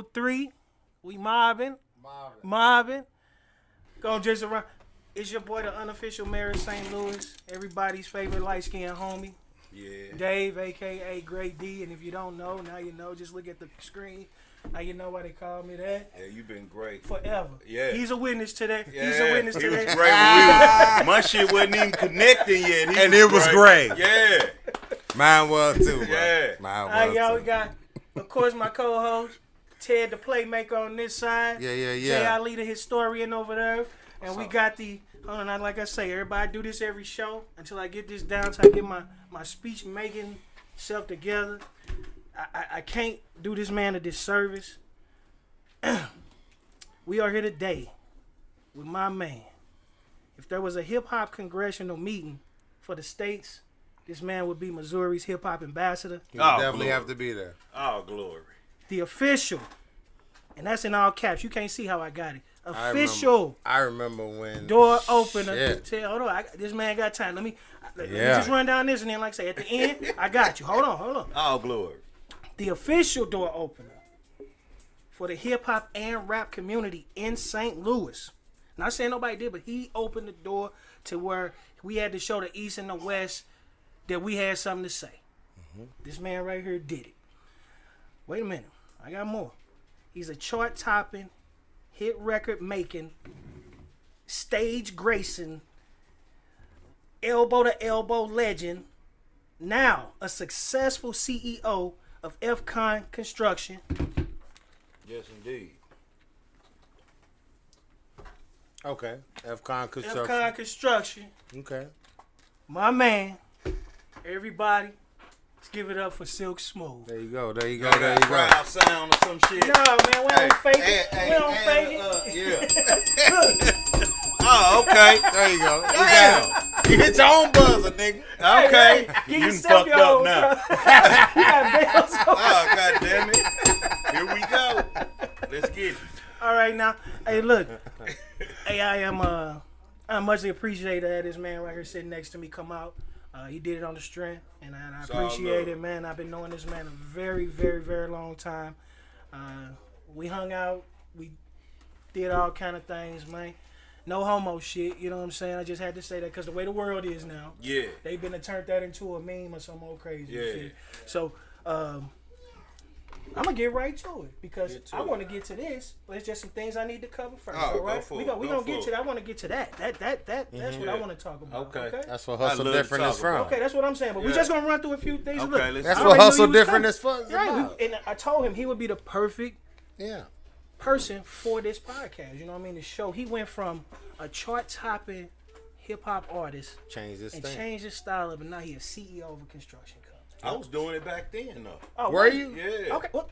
3. We mobbing. Mobbing. Going just around. It's your boy, the unofficial mayor of St. Louis. Everybody's favorite light-skinned homie. Yeah. Dave, a.k.a. Great D. And if you don't know, now you know. Just look at the screen. Now you know why they call me that. Yeah, you've been great. Forever. Yeah. He's a witness to that. Yeah. He's a witness to He was that. great. My shit wasn't even connecting yet. And it was great. Yeah. Mine was too, bro. Yeah. Mine All right, was y'all, too. we got, of course, my co-host, Ted the Playmaker on this side. Yeah. Jay Ali the historian over there. And we got the, hold on, like I say, everybody do this every show until I get this down, so I get my speech making self together. I can't do this man a disservice. We are here today with my man. If there was a hip-hop congressional meeting for the states, this man would be Missouri's hip-hop ambassador. You definitely have to be there. Oh, glory. The official, and that's in all caps. You can't see how I got it. Official. I remember when Door opener. Shit. Tell, hold on, this man got time. Let me Yeah. just run down this, and then, like I say, at the end, I got you. Hold on. Oh, glory. The official door opener for the hip hop and rap community in St. Louis. Not saying nobody did, but he opened the door to where we had to show the East and the West that we had something to say. This man right here did it. Wait a minute, I got more. He's a chart-topping, hit record-making, stage gracing, elbow-to-elbow legend, now a successful CEO of F-Con Construction. Yes, indeed. Okay. F-Con Construction. F-Con Construction. Okay. My man. Everybody, let's give it up for Silk Smooth. There you go. Crowd sound or some shit. No, man, we don't fake it. We don't fake it. Yeah. Oh, okay. There you go. Damn. You hit your own buzzer, nigga. Okay. Hey, You get done yourself fucked your up own, now. bro. You got bells on. Oh, God damn it. Here we go. Let's get it. All right, now, hey, look. Hey, I'm muchly appreciated that this man right here sitting next to me come out. He did it on the strength, and I It's all appreciate love. it, man. I've been knowing this man a very, very, very long time. We hung out. We did all kind of things, man. No homo shit, you know what I'm saying? I just had to say that because the way the world is now, Yeah. they've been to turn that into a meme or some old crazy Yeah. shit. So, I'm gonna get right to it because Get to I it. want to get to this, but it's just some things I need to cover first. Oh, all go right, for we it. gonna Go get for to it. that. I want to get to that. That's what I want to talk about. Okay. That's what I Hustle love to Different talk is from. Okay, that's what I'm saying. But we're Yeah. just gonna run through a few things. Okay, Look, let's That's I what already knew Hustle he was Different coming. is for. Right, and I told him he would be the perfect Yeah. person for this podcast. You know what I mean? The show. He went from a chart-topping hip-hop artist Change this and thing. changed his style up, and now he's a CEO of a construction company. I was doing it back then, though. Oh, Were right. you? Yeah. Okay. Well,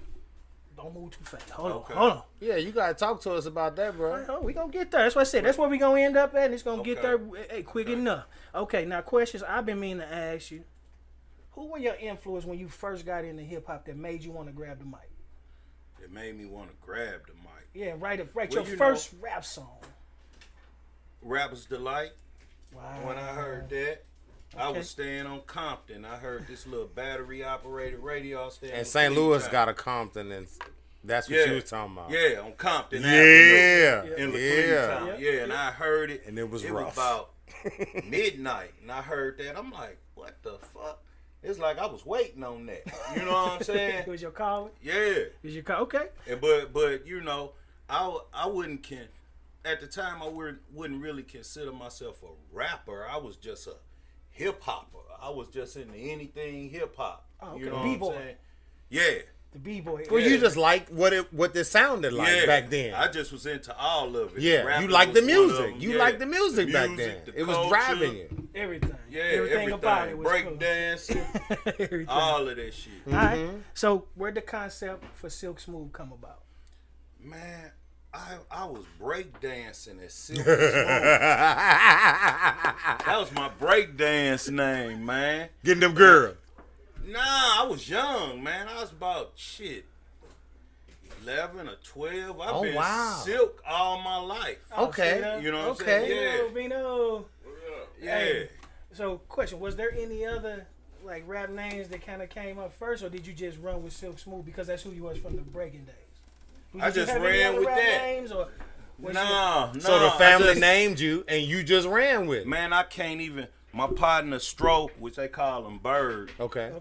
don't move too fast. Hold Okay. on. Yeah, you gotta talk to us about that, bro. Oh, we gonna get there. That's what I said. That's where we gonna end up at, and it's gonna get Okay. there quick enough. Okay, now questions I've been meaning to ask you. Who were your influence when you first got into hip hop that made you want to grab the mic? It made me want to grab the mic. Yeah, write Well, your you first rap song. Rapper's Delight. Wow. When I heard that, I Okay. was staying on Compton. I heard this little battery operated radio. I was staying And on St. Clean Louis Town. got a Compton, and that's what Yeah. you was talking about. Yeah, on Compton Yeah. Avenue in La Yeah. Town. Yeah, and I heard it. And it was It rough. was about midnight, and I heard that. I'm like, what the fuck? It's like I was waiting on that. You know what I'm saying? It was your calling? Yeah. It was your call? Okay. And but you know, I wouldn't at the time I wouldn't really consider myself a rapper. I was just a hip hopper. I was just into anything hip hop. Oh, okay. You know B-boy. what I'm saying? Yeah. The B-boy. Well, Yeah. you just liked what this sounded like Yeah. back then. I just was into all of it. Yeah, Rapping you liked the was one of music. them. You Yeah. liked the music back then. the It was culture, driving you. Everything. Yeah, everything about it was break cool. dancing, Everything. all of that shit. All right. So where'd the concept for Silk Smooth come about? Man, I was break dancing at Silk Smooth. That was my break dance name, man. Getting them girls. Nah, I was young, man. I was about 11 or 12. I've Oh, been wow. Silk all my life. Okay. Oh, You know what Okay. I'm saying? Vino. Yeah. Hey. So, question: was there any other like rap names that kind of came up first, or did you just run with Silk Smooth because that's who you was from the breaking days? I just ran with that. Names or No. So the family named you, and you just ran with it. Man, I can't even. My partner Stroke, which they call him Bird. Okay.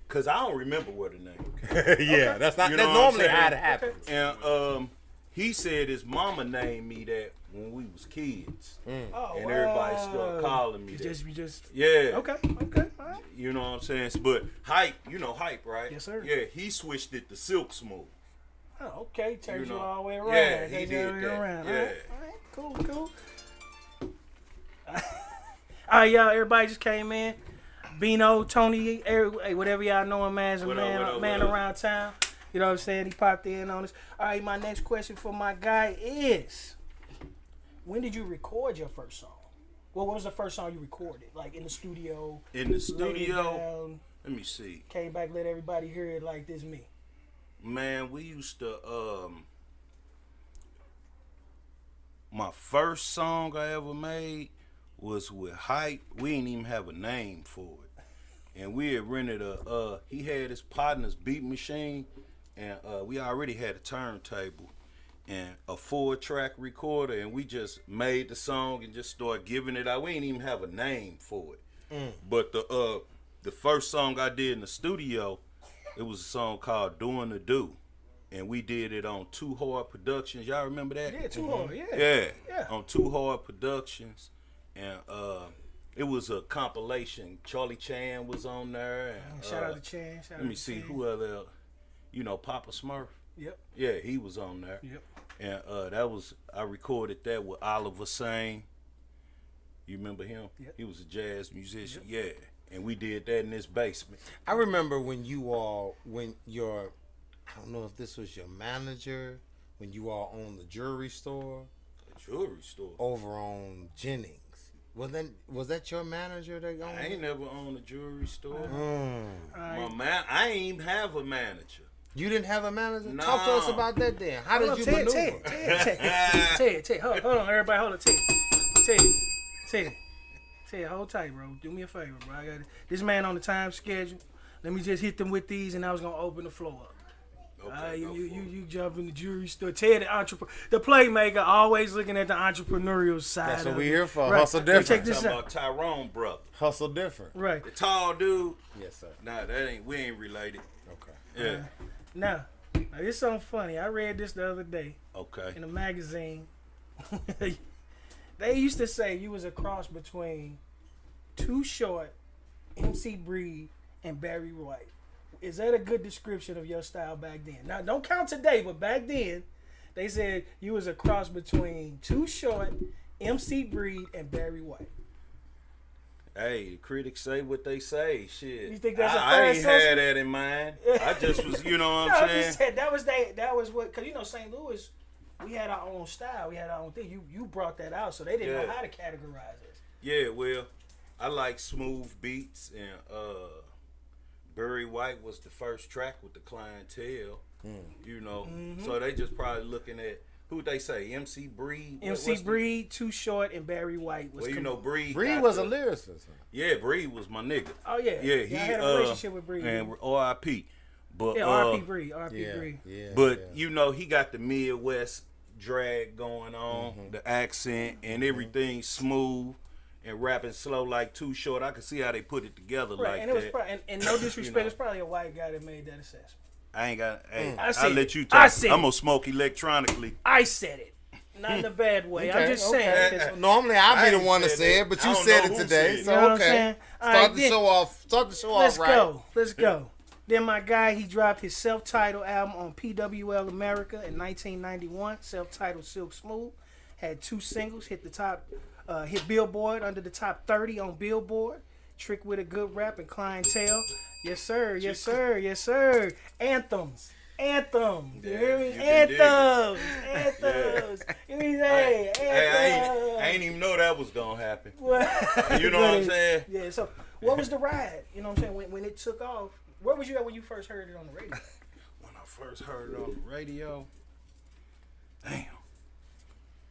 Cause I don't remember what the name. Yeah, that's not. You know That's what I'm normally saying? how it happens. And he said his mama named me that when we was kids, Oh, and everybody started calling me that. You just. Yeah. Okay. All right. You know what I'm saying? But Hype, you know Hype, right? Yes, sir. Yeah, he switched it to Silk Smooth. Oh, okay. Turns you know. all the way around. Yeah, he Turns did you all the way that. around. Yeah. All right. Cool. All right, y'all. Everybody just came in. Bino, Tony, whatever y'all know him as, a What man up? around town. You know what I'm saying? He popped in on us. All right, my next question for my guy is, when did you record your first song? Well, what was the first song you recorded? Like in the studio? In the laid it studio, down, let me see. came back, let everybody hear it like this me. Man, we used to my first song I ever made was with Hype. We didn't even have a name for it. And we had rented he had his partner's beat machine, and we already had a turntable and a 4-track recorder, and we just made the song and just started giving it out. We didn't even have a name for it. But the first song I did in the studio, it was a song called Doing the Do. And we did it on Too Hard Productions. Y'all remember that? Yeah, Too Hard, yeah. Yeah. On Too Hard Productions. And it was a compilation. Charlie Chan was on there. And, Shout out to Chan. Let me see who other, Papa Smurf. Yep. Yeah, he was on there. Yep. And I recorded that with Oliver Sane. You remember him? Yep. He was a jazz musician. Yep. Yeah. And we did that in this basement. I remember when your, I don't know if this was your manager, when you all owned the jewelry store. The jewelry store? Over on Jennings. Was that your manager that owned? I ain't never owned a jewelry store. I ain't even have a manager. You didn't have a manager? No. Talk to us about that then. How did you maneuver? Ted, hold on, everybody, hold on, Ted, hold tight, bro. Do me a favor, bro. I got this man on the time schedule. Let me just hit them with these, and I was gonna open the floor up. Okay, you jump in the jewelry store. Ted, the playmaker, always looking at the entrepreneurial side. That's what of we it. here for. Right. Hustle different. Check this talking out. about Tyrone brother. Hustle different. Right. The tall dude. Yes, sir. Nah, we ain't related. Okay. Yeah. Now, it's something funny. I read this the other day Okay. in a magazine. They used to say you was a cross between Too Short, MC Breed, and Barry White. Is that a good description of your style back then? Now, don't count today, but back then, they said you was a cross between Too Short, MC Breed, and Barry White. Hey, critics say what they say. Shit. You think that's a I fair ain't assessment? had that in mind. I just was, you know what No, I'm I saying? just said that was what, because St. Louis, we had our own style, we had our own thing. You brought that out, so they didn't know how to categorize this. Yeah, well, I like smooth beats, and Barry White was the first track with the clientele, So they just probably looking at, who they say, MC Breed? MC Breed, Too Short, and Barry White was Breed. Breed was a lyricist. Yeah, Breed was my nigga. Oh, yeah. Yeah, he I had a relationship with Breed. And R.I.P. But, yeah, R.P. Breed. Breed. Yeah, but, he got the Midwest drag going on, the accent, and everything smooth. And rapping slow like Too Short, I can see how they put it together like and it was that. probably, and no disrespect, it's probably a white guy that made that assessment. I ain't got. Hey, I'll let you I talk. said I'm gonna smoke electronically. I said it, not in a bad way. I'm just saying. 'Cause Normally I'd be the one to said say that. it, but I you don't said know it who today. said it. So You know what I'm okay, saying? All start right, the show off. Start the show off right. Let's go. Then my guy, he dropped his self-titled album on PWL America in 1991. Self-titled Silk Smooth. Had 2 singles, hit Billboard under the top 30 on Billboard. Trick with a Good Rap and Clientele. Yes, sir. Yes, sir. Yes, sir. Anthems. Anthems. You hear me? Anthems. Anthems. You hear me say? Anthems. I ain't even know that was gonna happen. What? You know what I'm saying? Yeah, so what was the ride? You know what I'm saying? When it took off, where was you at when you first heard it on the radio? When I first heard it on the radio, damn.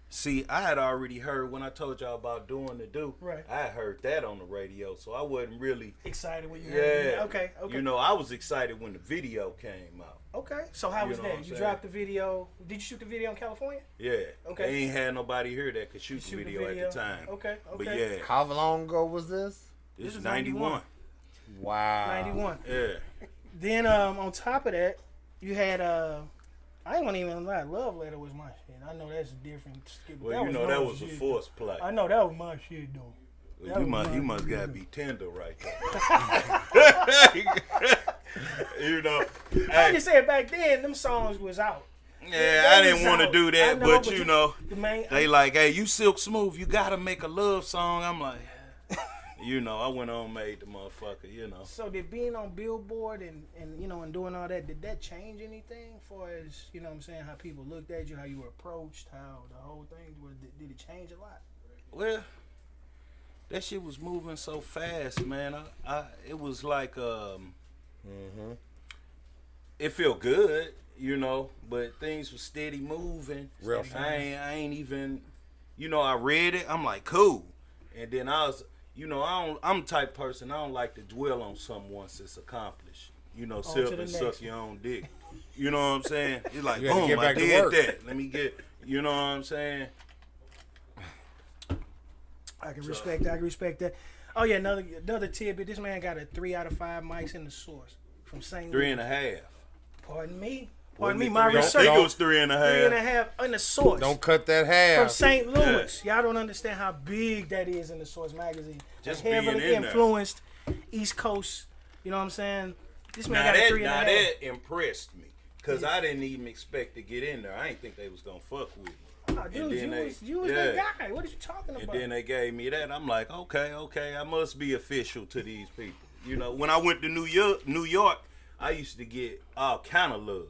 See, I had already heard when I told y'all about doing the do. Right. I had heard that on the radio, so I wasn't really excited when you heard it. yeah. Okay. You know, I was excited when the video came out. Okay. So how was know what that? I'm You saying? dropped the video. Did you shoot the video in California? Yeah. Okay. They ain't had nobody here that could shoot the Shoot the video at the time. Okay. But Okay. yeah, How long ago was this? this is was 91. Wow. 91. Yeah. Then on top of that, you had I ain't gonna even lie, Love Letter was my shit. I know that's a different skip. Well, you know that was a force play. I know that was my shit though. Well, you must gotta be tender right there. You know. I just said back then, them songs was out. Yeah, I didn't want to do that, but you know, the main, they like, hey, you Silk Smooth, you gotta make a love song. I'm like, you know, I went on, made the motherfucker, you know. So did being on Billboard and you know and doing all that, did that change anything for as you know what I'm saying, how people looked at you, how you were approached, how the whole thing was? Did it change a lot? Well, that shit was moving so fast, man. It was like it felt good, you know, but things were steady moving. Real I ain't even, you know, I read it. I'm like, cool, and then I was, you know, I'm the type of person, I don't like to dwell on something once it's accomplished. You know, sit to up the and next suck your own dick. You know what I'm saying? It's like, You gotta boom, get I back to did work. that. Let me get, you know what I'm saying? I can respect that. I can respect that. Oh yeah, another tidbit. This man got a 3 out of 5 mics in the source from St. Louis. 3.5. Pardon me. Wasn't Pardon me. it My three? I research. think it was 3.5. 3.5 in the source. Don't cut that half. From St. Louis. Y'all don't understand how big that is in the Source magazine. Just Like, heavily being in there. influenced East Coast. You know what I'm saying? This man Now got a that, 3.5. now that impressed me. Because I didn't even expect to get in there. I didn't think they was going to fuck with me. Oh, dude, you was that guy. What are you talking about? And then they gave me that. I'm like, okay, I must be official to these people. You know, when I went to New York, I used to get all kind of love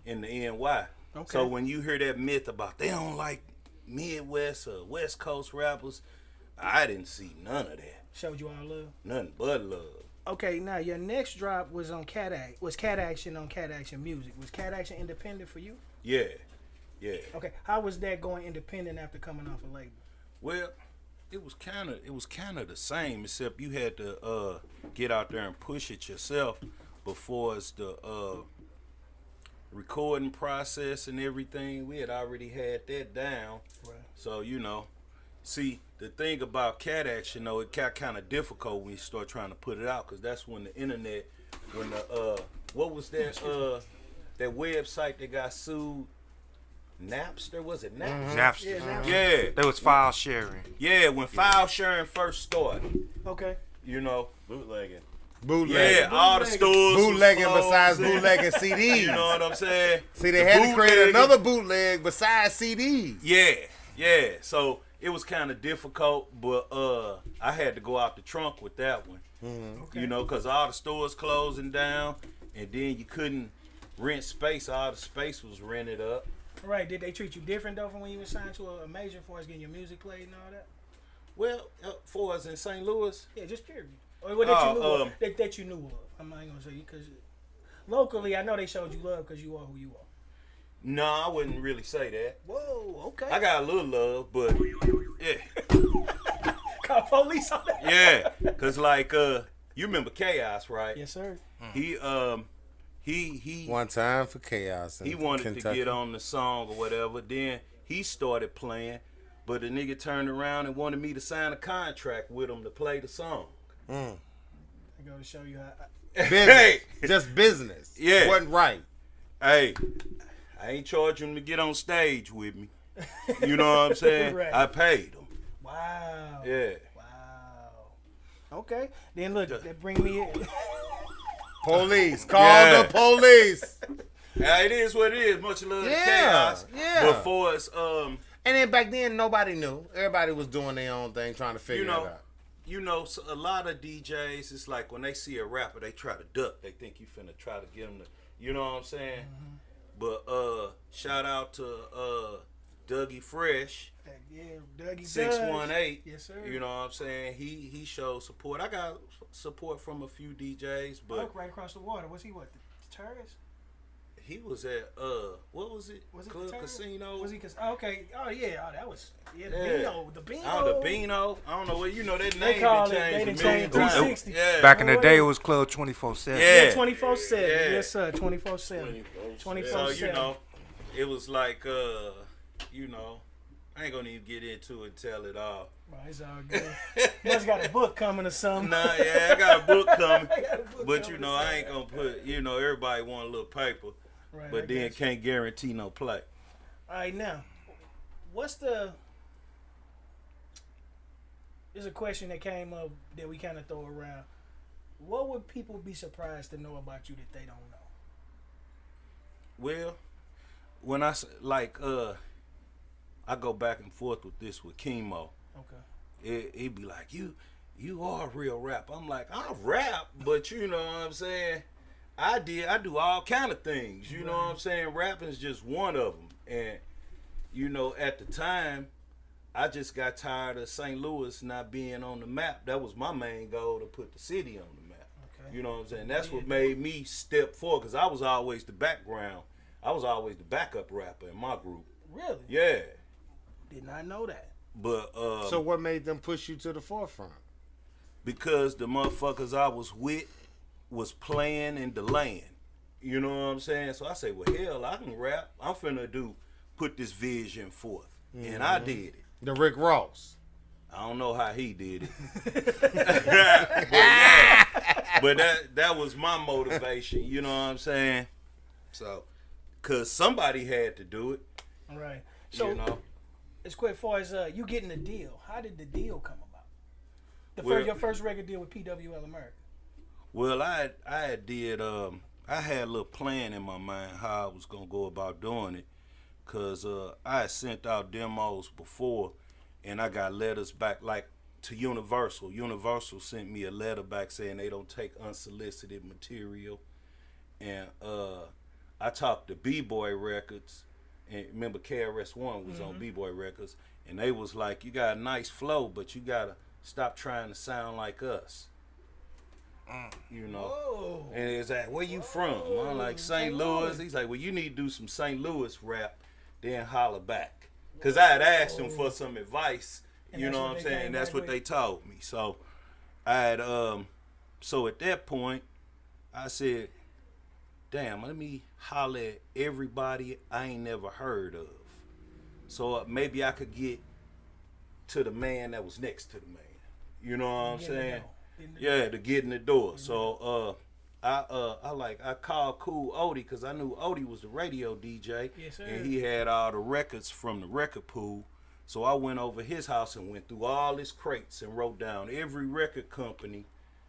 in the NY. Okay. So when you hear that myth about they don't like Midwest or West Coast rappers, I didn't see none of that. Showed you all love. Nothing but love. Okay, now your next drop was on Cat Action on Cat Action Music. Was Cat Action independent for you? Yeah. Okay, how was that going independent after coming off a label? Well, it was kind of the same, except you had to get out there and push it yourself before it's the recording process and everything. We had already had that down. Right. So, you know, see, the thing about Cat Action, though, it got kind of difficult when you start trying to put it out, because that's when the internet, when the, what was that, that website that got sued? Napster? Was it Napster? Napster. Yeah, Napster. Yeah. That was file sharing. Yeah, when file sharing first started, Okay. you know. Bootlegging. Bootlegging. Yeah, all the stores was Bootlegging besides closing. bootlegging CDs. You know what I'm saying? See, they The had to create bootlegging- another bootleg besides CDs. Yeah. So it was kind of difficult, but I had to go out the trunk with that one. Okay. You know, because all the stores closing down, and then you couldn't rent space. All the space was rented up. Right. Did they treat you different though from when you were signed to a major for us getting your music played and all that? Well, for us in St. Louis, Yeah, just period. Or what that you knew of. That you knew of. I'm not gonna say you because locally I know they showed you love because you are who you are. no, I wouldn't really say that. Whoa. Okay. I got a little love, but yeah. Call police on that. Yeah, cause like you remember Chaos, right? Yes, sir. He One time for Chaos. In he wanted Kentucky. to get on the song or whatever. Then he started playing, but the nigga turned around and wanted me to sign a contract with him to play the song. Mm. I go to show you how. Business. Just business. Yeah. Wasn't right. Hey, I ain't charging him to get on stage with me. You know what I'm saying? Right. I paid him. Wow. Yeah. Wow. Okay. Then look, that bring me in. Police. Call Yeah. the police. Yeah, it is what it is. Much love to Yeah, Chaos. yeah. Before it's And then back then, nobody knew. Everybody was doing their own thing, trying to figure you know, it out. you know, so a lot of DJs, it's like when they see a rapper, they try to duck. They think you finna try to get them to, you know what I'm saying? But shout out to Dougie Fresh, Yeah, Dougie 618. Yes, sir. You know what I'm saying? He showed support. I got support from a few DJs, but Look right across the water. Was he what? The terrorist? He was at what was it? Was it Club the Turn? Casino? Was he? Okay. Oh yeah. Oh, that was the Beano. The Beano. Oh, the Beano. I don't know what you know that They name. call it. They They changed changed a million times. 360. Yeah. Back in the day, it was Club 24/7. Yeah. 24/7. Yeah. Yes, sir. 24/7. 24/7. So it was like I ain't gonna even get into it and tell it all. Right, it's all good. Must got a book coming or something. Nah, yeah, I got a book coming. I got a book But coming I ain't gonna put everybody want a little paper. Right, But I then got you. can't guarantee no play. All right, now, what's the? There's a question that came up that we kind of throw around. What would people be surprised to know about you that they don't know? Well, when I go back and forth with this with Chemo. Okay. He'd be like, you are a real rapper. I'm like, I rap, but you know what I'm saying? I do all kind of things. You know what I'm saying? Rapping is just one of them. And, at the time, I just got tired of St. Louis not being on the map. That was my main goal, to put the city on the map. Okay. You know what I'm saying? That's what made me step forward, because I was always the background. I was always the backup rapper in my group. Really? Yeah. Did not know that. But So what made them push you to the forefront? because the motherfuckers I was with was playing and delaying. You know what I'm saying? So I say, well, hell, I can rap. I'm finna put this vision forth. And I did it. The Rick Ross. I don't know how he did it. but that was my motivation. You know what I'm saying? So, because somebody had to do it. All right. So, as quick far as you getting the deal, how did the deal come about? Your first record deal with PWL America. Well, I had a little plan in my mind how I was going to go about doing it. Because I had sent out demos before, and I got letters back, like, to Universal. Universal sent me a letter back saying they don't take unsolicited material. And I talked to B-Boy Records, and remember KRS-One was on B-Boy Records, and they was like, you got a nice flow, but you got to stop trying to sound like us. You know. Whoa. And it's like, where you from? I'm like, St. Louis. He's like, well, you need to do some St. Louis rap, then holler back. Because I had asked him for some advice, And you know what I'm saying? And that's what they told me. So I had, so at that point, I said, damn, let me holler at everybody I ain't never heard of. So maybe I could get to the man that was next to the man. You know what I'm saying? Yeah, to get in the door. So I called Cool Odie, because I knew Odie was the radio DJ. Yes, sir. And he had all the records from the record pool. So I went over his house and went through all his crates and wrote down every record company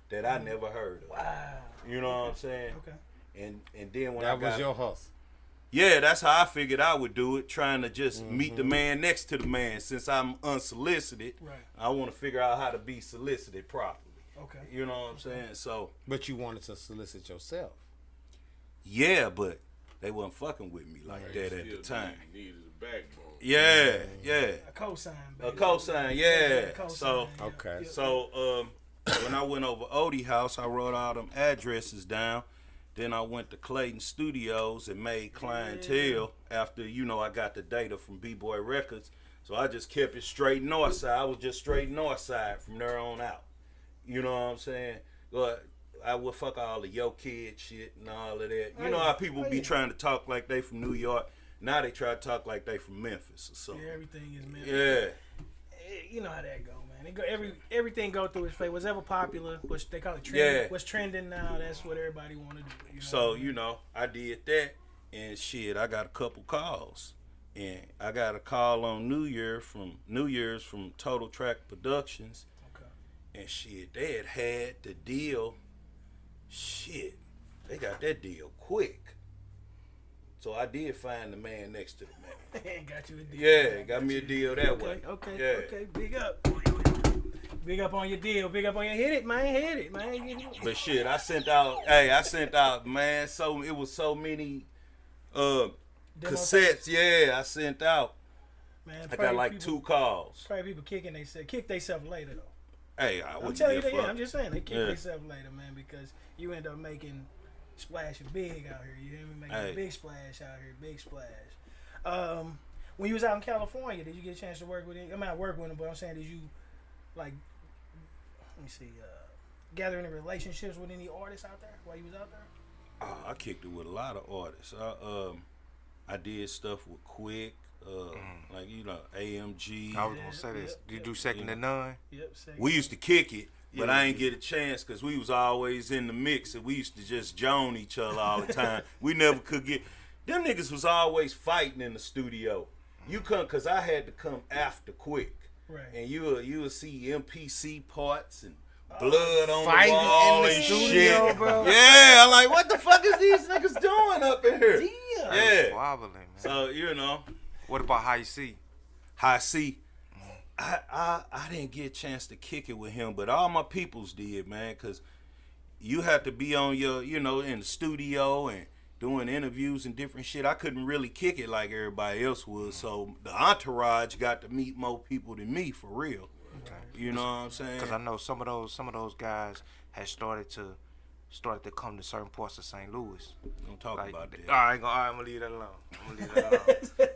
that I never heard of. Wow. You know what I'm saying? Okay. And then when That was your hustle. yeah, that's how I figured I would do it, trying to just meet the man next to the man. Since I'm unsolicited, Right. I want to figure out how to be solicited properly. Okay. You know what I'm saying? So, But you wanted to solicit yourself. yeah, but they wasn't fucking with me like that at the time. Needed a backbone. Yeah. A cosign, baby. A cosign, yeah. Cosign, So, yeah. Okay. Yeah. so when I went over Odie house, I wrote all them addresses down. Then I went to Clayton Studios and made clientele after, I got the data from B-Boy Records. So I just kept it straight north side. I was just straight north side from there on out. You know what I'm saying? But I would fuck all the Yo Kid shit and all of that. You know how people be trying to talk like they from New York. Now they try to talk like they from Memphis or something. Yeah, everything is Memphis. Yeah. You know how that go, man. It go everything go through its phase. What's ever popular, which they call it trend. Yeah. What's trending now, that's what everybody want to do. You know So, what I mean? I did that, and shit, I got a couple calls. And I got a call on New Year's from Total Track Productions. Okay. And shit, they had the deal. Shit, they got that deal quick. So I did find the man next to the man. Got you a deal. Yeah, got me a deal that way. Okay. Yeah. Okay. Big up. Big up on your deal. Big up on your hit it, man. But shit, I sent out, man, so it was so many cassettes, yeah, I sent out. Man, I got like 2 calls. Probably people kick themselves later though. Hey, I I'm wouldn't telling you give a that. Yeah, fuck. I'm just saying they kick Yeah. themselves later, man, because you end up making splashing big out here. You hear me? Making Hey. a big splash out here. Big splash. When you was out in California, did you get a chance to work with any? I mean, I work with them, but I'm saying, did you, like, let me see, gather any relationships with any artists out there while you was out there? I kicked it with a lot of artists. I did stuff with Quick, like AMG. I was gonna say this. You do second to none. Yep. Second. We used to kick it, but I ain't get a chance because we was always in the mix and we used to just joan each other all the time. We never could get. Them niggas was always fighting in the studio. You come, cause I had to come after Quick, Right. and you will see MPC parts and blood on the Fighting wall in the and studio, shit. bro. Yeah, I'm like, what the fuck is these niggas doing up in here? Yeah. Yeah. Wobbling, man. So What about High C? High C. I didn't get a chance to kick it with him, but all my peoples did, man, because you had to be on your, in the studio and doing interviews and different shit. I couldn't really kick it like everybody else would, so the entourage got to meet more people than me, for real. Okay. You know what I'm saying? Because I know some of those guys had started to come to certain parts of St. Louis. Don't talk about that. I'm gonna leave that alone.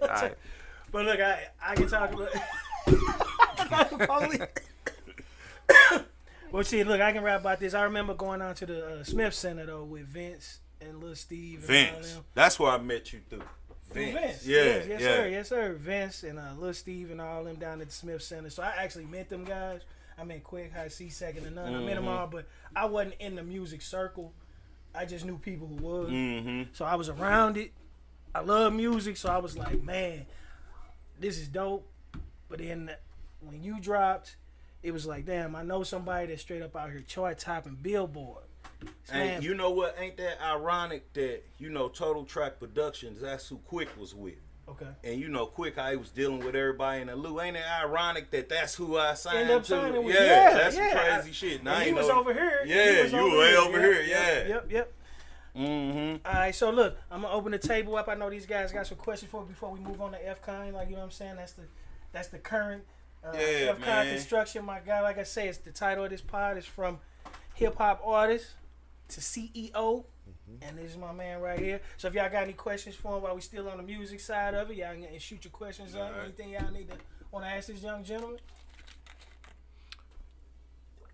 All right. But look, I can talk about. Well, see, look, I can rap about this. I remember going on to the Smith Center though with Vince and Lil Steve. And all Vince. them. That's where I met you through. Vince. Yeah, Yes, sir. Vince and Lil Steve and all them down at the Smith Center. So I actually met them guys. I met Quick, High C, Second to None. I met them all, but I wasn't in the music circle. I just knew people who was. Mm-hmm. So I was around it. I love music, so I was like, man, this is dope. But then when you dropped, it was like, damn, I know somebody that's straight up out here chart topping Billboard. And you know what? Ain't that ironic that, Total Track Productions, that's who Quick was with. Okay. And Quick, how he was dealing with everybody in the loop. Ain't it ironic that that's who I signed End up to? signing with, That's some crazy shit. And he was over here. Yeah, you were way over here. Yep. Mm-hmm. All right, so look, I'm gonna open the table up. I know these guys got some questions before we move on to FCon. Like, you know what I'm saying? That's the current FCon man. construction. My guy, like I say, it's the title of this pod is from hip hop artist to CEO. And this is my man right here. So if y'all got any questions for him while we still on the music side of it, y'all can shoot your questions up. Right. Anything y'all want to ask this young gentleman?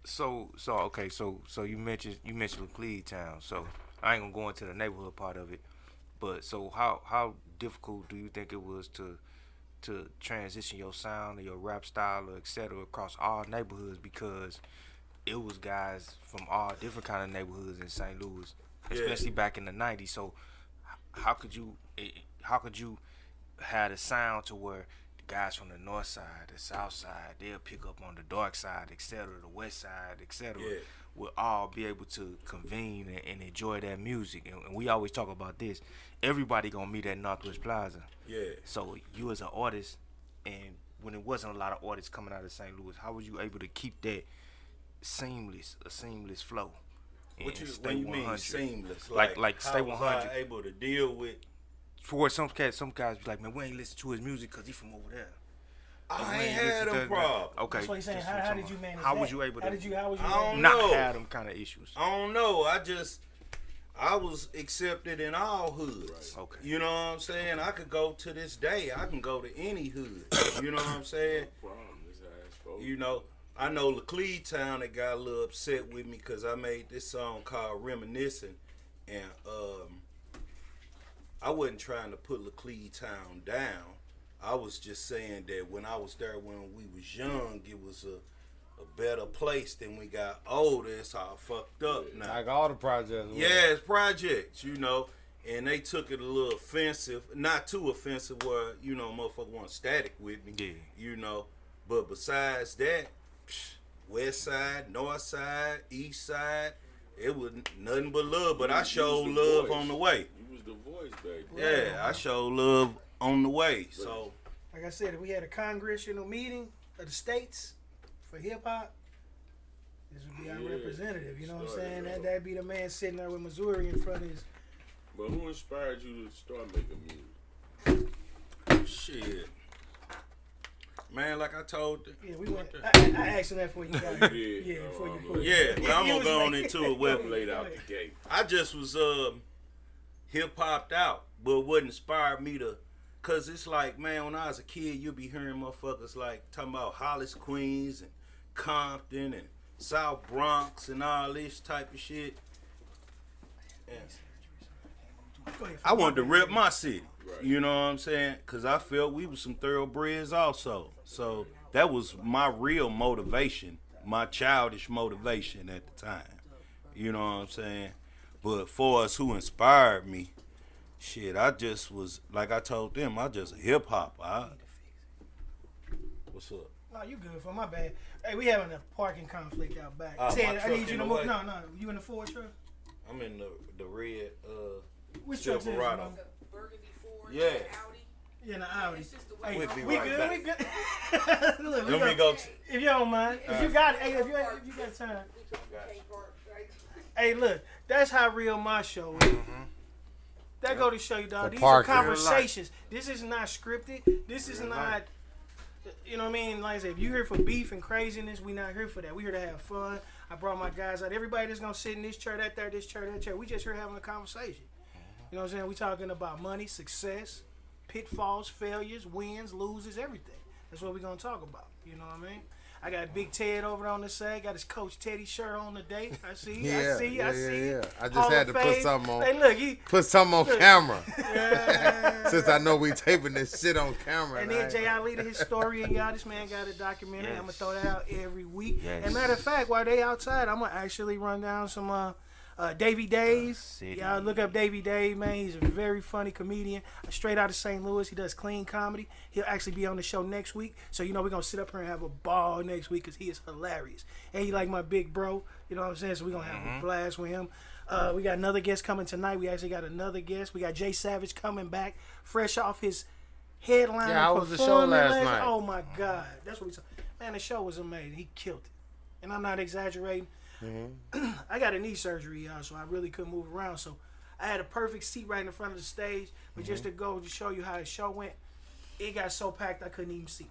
So you mentioned Laclede Town. So I ain't gonna go into the neighborhood part of it, but so how difficult do you think it was to transition your sound or your rap style or etc. across all neighborhoods, because it was guys from all different kind of neighborhoods in St. Louis, especially back in the '90s. So how could you have a sound to where the guys from the north side, the south side, they'll pick up on the dark side, etc., the west side, etc., will all be able to convene and enjoy that music. And we always talk about this. Everybody gonna meet at Northwest Plaza. Yeah. So you as an artist, and when it wasn't a lot of artists coming out of St. Louis, how was you able to keep that a seamless flow? What you mean seamless? Like how Stay was 100. I able to deal with? For some guys be like, man, we ain't listen to his music because he from over there. I ain't had them problems. Okay. That's what he's saying. that's How what I'm did you talking manage about. How that? was you able to How was you I don't manage not know. have them kind of issues? I don't know. I was accepted in all hoods. Right. Okay. You know what I'm saying? I could go to this day. I can go to any hood. You know what I'm saying? I know Laclede Town, they got a little upset with me because I made this song called Reminiscing. And I wasn't trying to put Laclede Town down. I was just saying that when I was there when we was young, it was a better place. Than we got older, it's all fucked up now. Like all the projects. Yeah, it's projects, and they took it a little offensive, not too offensive where, motherfucker want static with me, but besides that, west side, north side, east side, it was nothing but love, but I showed love on the way. You was the voice back then. Yeah, I showed love on the way, so. Like I said, if we had a congressional meeting of the states for hip hop, this would be our representative. You know what I'm saying? That'd be the man sitting there with Missouri in front of his. But who inspired you to start making music? Shit. Man, like I told you. Yeah, we went. I asked him that before you got it. Yeah, before you put it. Yeah, but I'm gonna go on into it. Well, laid out the gate. I just was hip hopped out, but what inspired me to, cause it's like, man, when I was a kid, you'd be hearing motherfuckers like talking about Hollis, Queens, and Compton, and South Bronx, and all this type of shit. And I wanted to rip my city. Right. You know what I'm saying? Cause I felt we was some thoroughbreds also. So that was my real motivation, my childish motivation at the time. You know what I'm saying? But for us who inspired me, shit, I just was, like I told them, I just a hip hop. What's up? No, you good for my bad. Hey, we having a parking conflict out back. My Ted, I truck need you in to the move. way. No, you in the Ford truck? I'm in the red Which truck is it, Silverado. man? Burgundy Ford, Yeah. Audi. Yeah, in the Audi. It's just the Hey, way We'll be we right good. back. We good. Look, Let me go. if you don't mind, if you got it, hey, if you got time. can't park, right? Hey, look, that's how real my show is. That go to show you, dog. The These are parking. conversations. This is not scripted. This is not, you know what I mean? Like I said, if you here for beef and craziness, we not here for that. We here to have fun. I brought my guys out. Everybody that's going to sit in this chair, that there, this chair, that chair. We just here having a conversation. You know what I'm saying? We talking about money, success, pitfalls, failures, wins, loses, everything. That's what we going to talk about. You know what I mean? I got Big Ted over on the side. Got his Coach Teddy shirt on today. I see. I see. I see. I just Hall had of to put Fame. something on. Hey, look, he. Put something on camera. Yeah. Since I know we taping this shit on camera. And then Jay Ali, the historian, y'all, this man got a documentary. Yes. I'm gonna throw that out every week. Yes. And matter of fact, while they outside, I'm gonna actually run down some Davy Days. City. Y'all look up Davy Dave, man. He's a very funny comedian, straight out of St. Louis. He does clean comedy. He'll actually be on the show next week. So you know we're gonna sit up here and have a ball next week because he is hilarious. And he like my big bro. You know what I'm saying? So we're gonna have a blast with him. We got another guest coming tonight. We actually got another guest. We got Jay Savage coming back, fresh off his headline. Yeah, how was the show last night? Oh my God, that's what we saw. Man, the show was amazing. He killed it, and I'm not exaggerating. I got a knee surgery, y'all, so I really couldn't move around. So I had a perfect seat right in front of the stage, but just to go to show you how the show went, it got so packed I couldn't even see.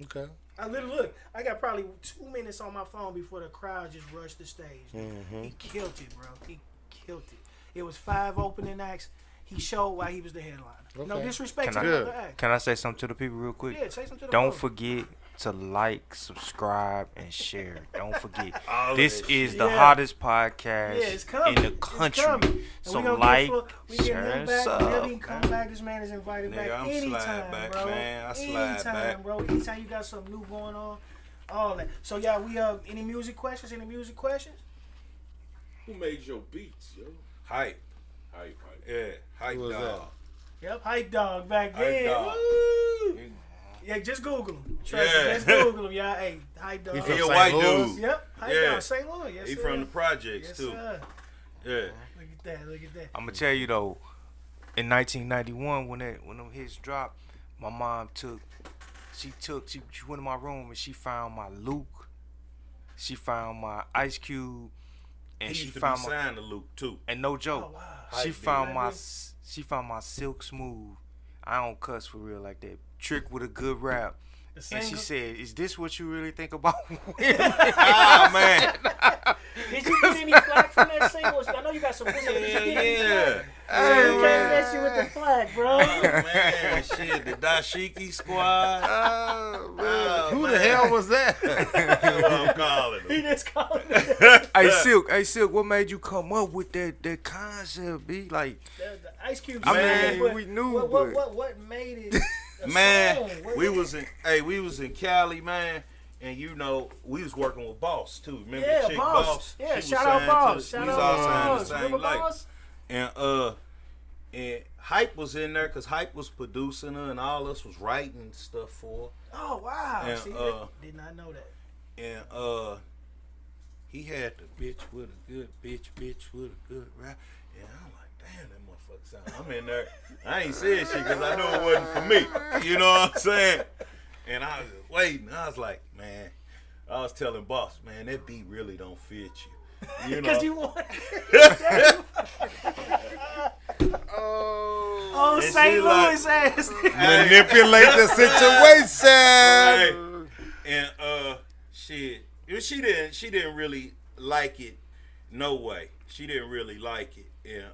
Okay. I literally look. I got probably 2 minutes on my phone before the crowd just rushed the stage. He killed it, bro. He killed it. It was 5 opening acts. He showed why he was the headliner. No Okay. disrespect Can to I- the other act. Can I say something to the people real quick? Yeah, say something to the Don't folks. forget to like, subscribe, and share. Don't forget. All of This that is shit. the Yeah. hottest podcast Yeah, it's coming. in the It's country. coming. And So we gonna like, we getting share, him and back. sub. Whenever he can come back, this man is invited Nigga, back I'm anytime, slide back, bro. man. I slide anytime, back. bro. Anytime you got something new going on, all that. So yeah, we any music questions? Any music questions? Who made your beats, yo? Hype. Hype. Yeah. Hype Who was dog. Yep, Hype Dog back Hype then. dog. Woo! Yeah, just Google him. Trust me, Yeah. just Google him, y'all. Hey, Hype Dog. He He from a St. white Louis? dude. Yep, Hype Yeah. Dog, St. Louis. Yes, He sir. from the projects Yes, too. sir. Yeah. Look at that. Look at that. I'm gonna tell you though, in 1991 when them hits dropped, my mom she went in my room and she found my Luke, she found my Ice Cube, and He she used to be found my, signed to Luke too. and no joke, Oh, wow. she Hype found dude. my Silk Smooth. I don't cuss for real like that. Trick with a good rap. The And she single? said, "Is this what you really think about women?" Oh man. Did you get any flack from that single? I know you got some. Yeah. Hey, you can't mess you with the flag, bro. Oh, man, shit, the Dashiki squad. Oh, Who the hell was that? That's what I'm calling He them. just called it. Hey Silk, what made you come up with that concept? Be like, The Ice Cube. I song, mean, but we knew, what made it. A Man, song? What- we was in Cali, man, and you know we was working with Boss too. Remember Yeah, the chick Boss. Yeah, She was shout out signed Boss. to- Shout we was out all signed to Boss. the same Remember label. Boss? And Hype was in there because Hype was producing her, and all us was writing stuff for Oh wow! And, See, did not know that. her. And he had the bitch with a good bitch with a good rap. And I'm like, damn, that motherfucker sound. I'm in there. I ain't said shit because I knew it wasn't for me. You know what I'm saying? And I was waiting. I was like, man, I was telling Boss, man, that beat really don't fit you. You know? Because you want. Oh. Oh, And St. she Louis like, ass. Manipulate the situation. Right. And shit, she didn't really like it. No way, she didn't really like it. And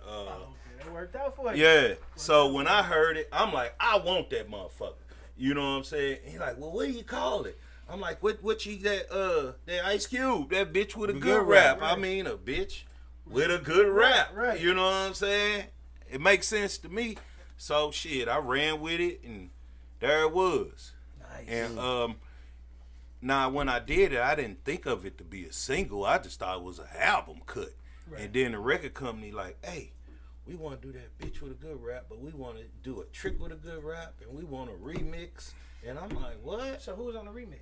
That worked out for you. yeah. So when I heard it, I'm like, I want that motherfucker. You know what I'm saying? And he's like, well, what do you call it? I'm like, what you that Ice Cube, that bitch with a good rap. Right. I mean, a bitch with a good rap. Right. You know what I'm saying? It makes sense to me. So shit, I ran with it, and there it was. Nice. And now when I did it, I didn't think of it to be a single. I just thought it was an album cut. Right. And then the record company like, hey, we want to do that bitch with a good rap, but we want to do a trick with a good rap, and we want a remix. And I'm like, what? So who was on the remix?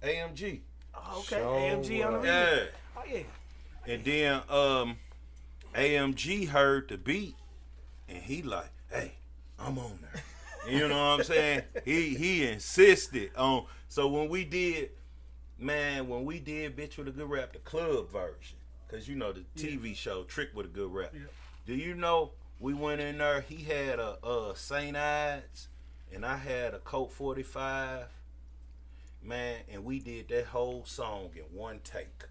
AMG. Oh, okay. So, AMG on the remix. Yeah. Oh yeah. And then AMG heard the beat, and he like, hey, I'm on there. You know what I'm saying? He insisted on. So when we did Bitch with a Good Rap, the club version, because you know the TV show Trick with a Good Rap. Yeah. Do you know we went in there? He had a St. Ides, and I had a Colt 45. Man, and we did that whole song in one take.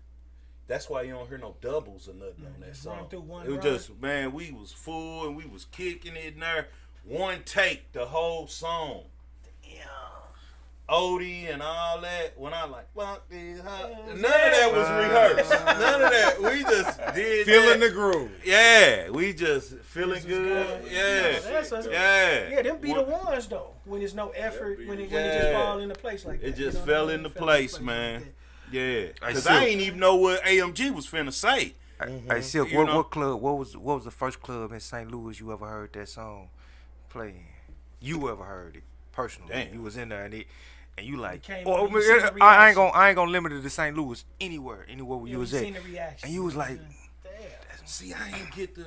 That's why you don't hear no doubles or nothing on that Just song. run through one It was run. just, man, we was full and we was kicking it in there. One take, the whole song. Yeah. Odie and all that. When I like, fuck this, none of that was rehearsed. None of that. We just did Feeling that. the groove. Yeah, we just feeling good. Yeah. That's us. Yeah. Yeah, them be the ones though. When there's no effort, when it just fall into place like that. It just You know fell what I mean? into It fell place, like man. that. Yeah. Because Silk. I ain't even know what AMG was finna say. Hey, Silk, You know? what club? What was the first club in St. Louis you ever heard that song playing? You ever heard it personally? Damn. You was in there and you like, came oh, on, you seen the I reaction. ain't gonna limit it to St. Louis. Anywhere where you was you at, seen the reaction. and you was like, Damn. See, I ain't get to.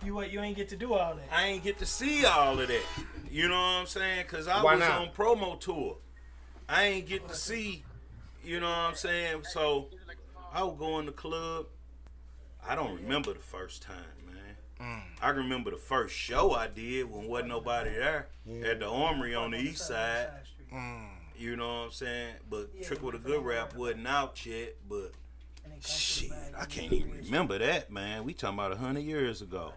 You ain't get to do all that. I ain't get to see all of that. You know what I'm saying? Because I Why was not? on promo tour. I ain't get to see, you know what I'm saying? So I would go in the club. I don't remember the first time, man. I remember the first show I did when wasn't nobody there at the Armory on the east side. You know what I'm saying? But Trick with a Good Rap wasn't out yet. But shit, I can't even remember that, man. We talking about 100 years ago.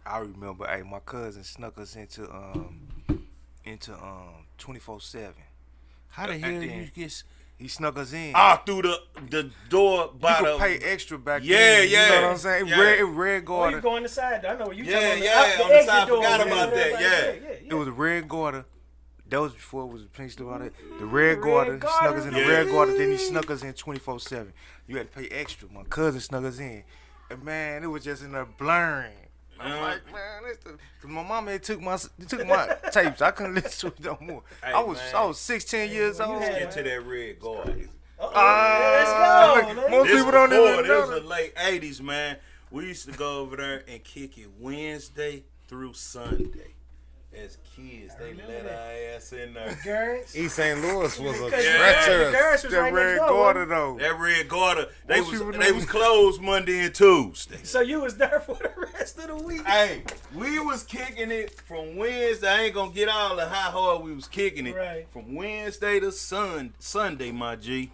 I remember, hey, my cousin snuck us into 24/7. How the hell And did then you get? He snuck us in. Through the door You by could the pay extra back Yeah, then. You yeah, know what I'm saying? yeah. Red Oh, Garter. you go on the side. I know what you Yeah, talking about. yeah, on the side, forgot about that, yeah. It was a Red Garter. That was before it was a pink store. The Red Garter. He Garter. snuck us in the Yeah. Red Garter. Then he snuck us in 24/7. You had to pay extra. My cousin snuck us in. And man, it was just in there blurring. I'm like, man, cause my mama had took my tapes. I couldn't listen to it no more. Hey, I was man. 16 years old. had- Get to that Red Garden. Let's go. Most This people don't before, even this know was that. the late 80s, man. We used to go over there and kick it Wednesday through Sunday. As kids, they let our ass in there. Garrett's. East St. Louis was a Because treacherous. Garrett's was That right Red next door. Garter wasn't though. That Red Garter, they Most people was don't- closed Monday and Tuesday. it? So you was there for the rest of the week. Hey, we was kicking it from Wednesday. I ain't gonna get all the how hard we was kicking it. Right. From Wednesday to Sunday, my G.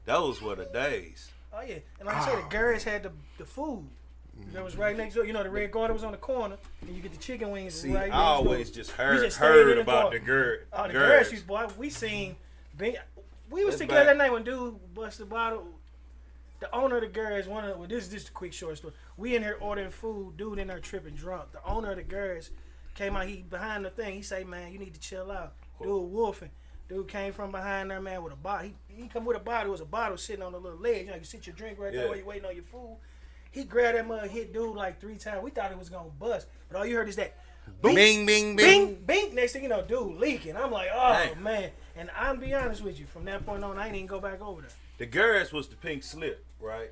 Those were the days. Oh yeah, and like I said, the Garrett's had the food. That was right next door. You know, the Red Garter was on the corner, and you get the chicken wings See, right I next always door. just We heard just stayed in the about garden. the Gert. Oh, the Garrett's used, boy. We seen. We was That's together back. that night when dude busted the bottle. The owner of the Garrett's, this is just a quick short story. We in here ordering food. Dude in there tripping drunk. The owner of the Garrett's came out. He behind the thing. He say, "Man, you need to chill out." Dude wolfing. Dude came from behind there, man, with a bottle. He come with a bottle. It was a bottle sitting on a little ledge. You know, you sit your drink right there Yeah. while you waiting on your food. He grabbed that mug, hit dude like 3 times. We thought it was gonna bust, but all you heard is that Bing, bing, bing. bing, bing. Next thing you know, dude leaking. I'm like, oh Hey. man. And I'll be honest with you, from that point on, I ain't even go back over there. The Gerrits was the pink slip, right?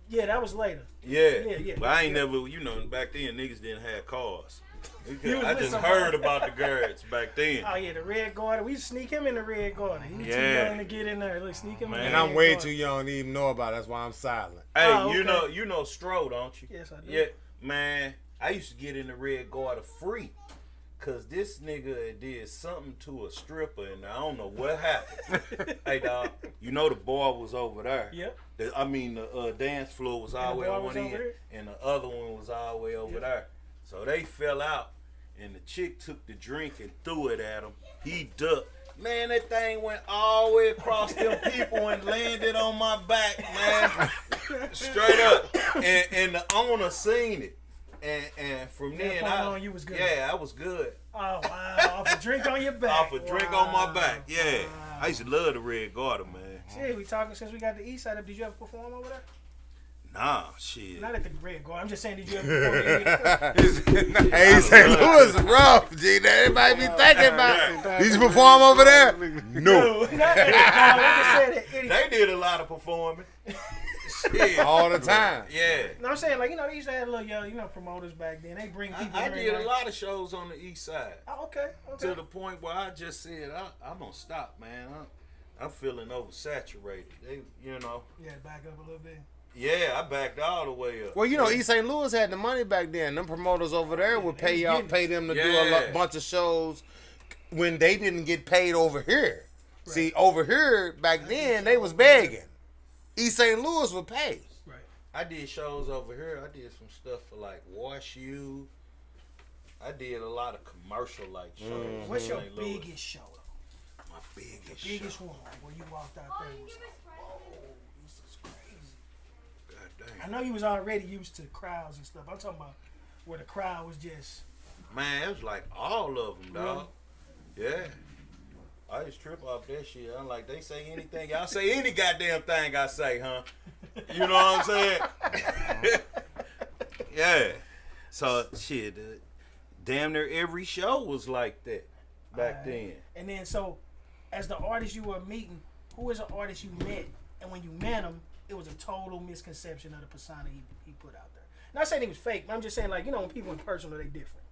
Yeah, that was later. Yeah. But I ain't Yeah. never, back then niggas didn't have cars. You was I with just somebody. heard about the Gerrits back then. Oh yeah, the Red Garter. We sneak him in the Red Garter. He was too Yeah. young to get in there. Look, sneak him Man. in. And the I'm Red way Garter. too young to even know about it. That's why I'm silent. Hey, Oh, okay. you know Stro, don't you? Yes, I do. Yeah, man. I used to get in the Red Garter free. Cause this nigga did something to a stripper and I don't know what happened. Hey dog, you know the bar was over there. Yep. The dance floor was all the way on one end, and the other one was all the way over there. So they fell out, and the chick took the drink and threw it at him. He ducked. Man, that thing went all the way across them people and landed on my back, man. Straight up. And the owner seen it. And from then you was good. Yeah, I was good. Oh wow! Off a drink on your back. Off a drink on my back. Yeah. Wow. I used to love the Red Garter, man. Shit, we talking since we got the east side up. Did you ever perform over there? Nah, shit. Not at the Red Garter. I'm just saying, did you ever perform? Hey, St. Louis rough, G. They might be thinking about it. Did you perform over there? No. They did a lot of performing. Shit. All the time. Yeah. No, I'm saying, like, you know, they used to have little young, you know, promoters back then. They bring people. I did a lot of shows on the east side. Oh, okay. To the point where I just said, I'm going to stop, man. I'm feeling oversaturated. You know. Yeah, back up a little bit. Yeah, I backed all the way up. Well, you know, East St. Louis had the money back then. Them promoters over there would pay them to do a bunch of shows when they didn't get paid over here. Right. See, over here back then they was begging. East St. Louis would pay. Right. I did shows over here. I did some stuff for like Wash U. I did a lot of commercial like shows. What's your biggest show? My biggest biggest show. one, like where you walked out there and was like, whoa, this is crazy. God damn. I know you was already used to crowds and stuff. I'm talking about where the crowd was just. Man, it was like all of them, dog. Yeah. I just trip off that shit. I'm like, they say anything. Y'all say any goddamn thing I say, huh? You know what I'm saying? Yeah. So, shit, damn near every show was like that back then. And then, so, as the artist you were meeting, who is an artist you met? And when you met him, it was a total misconception of the persona he put out there. Not saying he was fake, but I'm just saying, like, you know, when people in person are they different.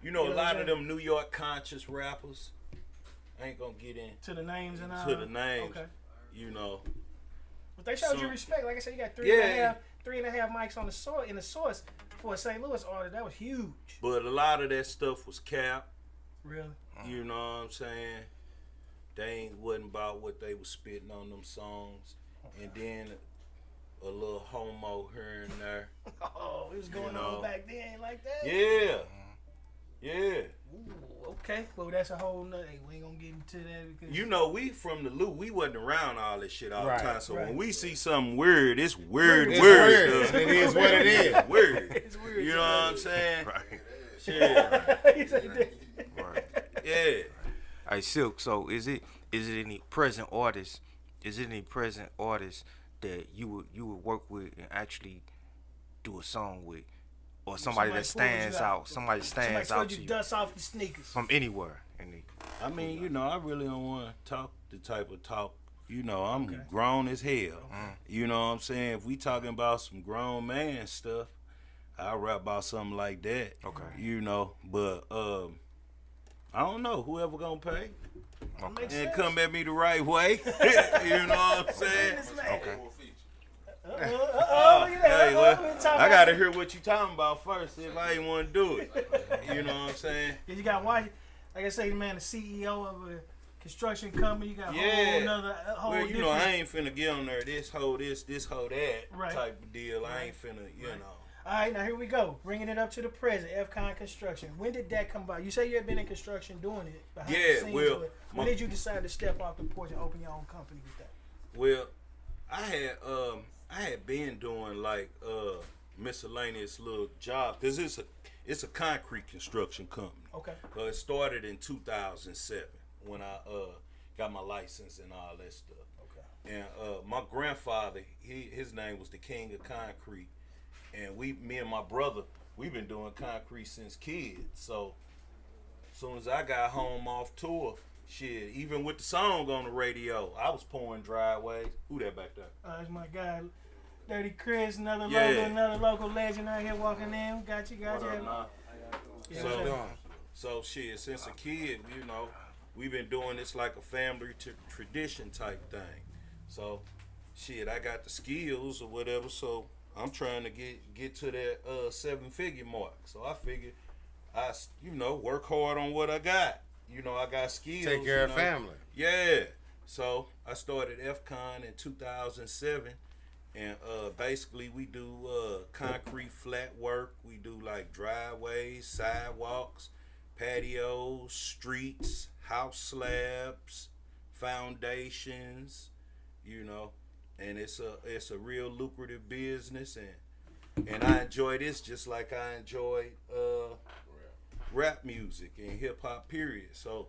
You know a lot of them New York conscious rappers. I ain't gonna get in to the names and all. To the names, okay. You know. But they showed you respect. Like I said, you got three and a half mics on the source for a St. Louis artist. That was huge. But a lot of that stuff was cap. Really? You know what I'm saying? They wasn't about what they was spitting on them songs, and then a little homo here and there. Oh, it was going on back then like that. Yeah. Yeah. Ooh, okay. Well, that's a whole nother. Hey, we ain't gonna get into that because you know, we from the loop. We wasn't around all this shit all the time. So when we see something weird, it's weird. It is what it is. Weird. It's weird. You know what I'm saying? Right. Shit. Right. Yeah. Hey, Silk. So is it any present artists? Is it any present artists that you would work with and actually do a song with? Or somebody that stands out. Somebody stands out to you. Dust off your sneakers. From anywhere. I mean, you know, I really don't want to talk the type of talk. You know, I'm grown as hell. You know what I'm saying? If we talking about some grown man stuff, I'll rap about something like that. Okay. You know, but I don't know. Whoever gonna pay. Okay. And come at me the right way. You know what I'm saying? Okay. Hey, well, I gotta hear what you talking about first if I ain't want to do it. You know what I'm saying? Yeah, you got like I say, man, the CEO of a construction company. You got a whole well, you know, I ain't finna get on there. This hoe this hoe that type of deal. I ain't finna, you know. All right, now here we go. Bringing it up to the present. FCon Construction. When did that come about? You say you had been in construction doing it behind the scenes. Well, when did you decide to step off the porch and open your own company with that? Well, I had been doing like miscellaneous little jobs because it's a concrete construction company. Okay. It started in 2007 when I got my license and all that stuff. Okay. And my grandfather, his name was the King of Concrete, and me and my brother, we've been doing concrete since kids. So as soon as I got home off tour, shit, even with the song on the radio, I was pouring driveways. Who that back there? That's my guy, Dirty Chris, another local legend out here walking in. Got you. So shit, since a kid, you know, we've been doing this like a family tradition type thing. So shit, I got the skills or whatever. So I'm trying to get to that 7-figure mark. So I figured work hard on what I got. I got skills. Take care of family. Yeah. So I started FCon in 2007, and basically we do concrete flat work. We do like driveways, sidewalks, patios, streets, house slabs, foundations. And it's a real lucrative business, and I enjoy this just like I enjoy rap music and hip hop period. So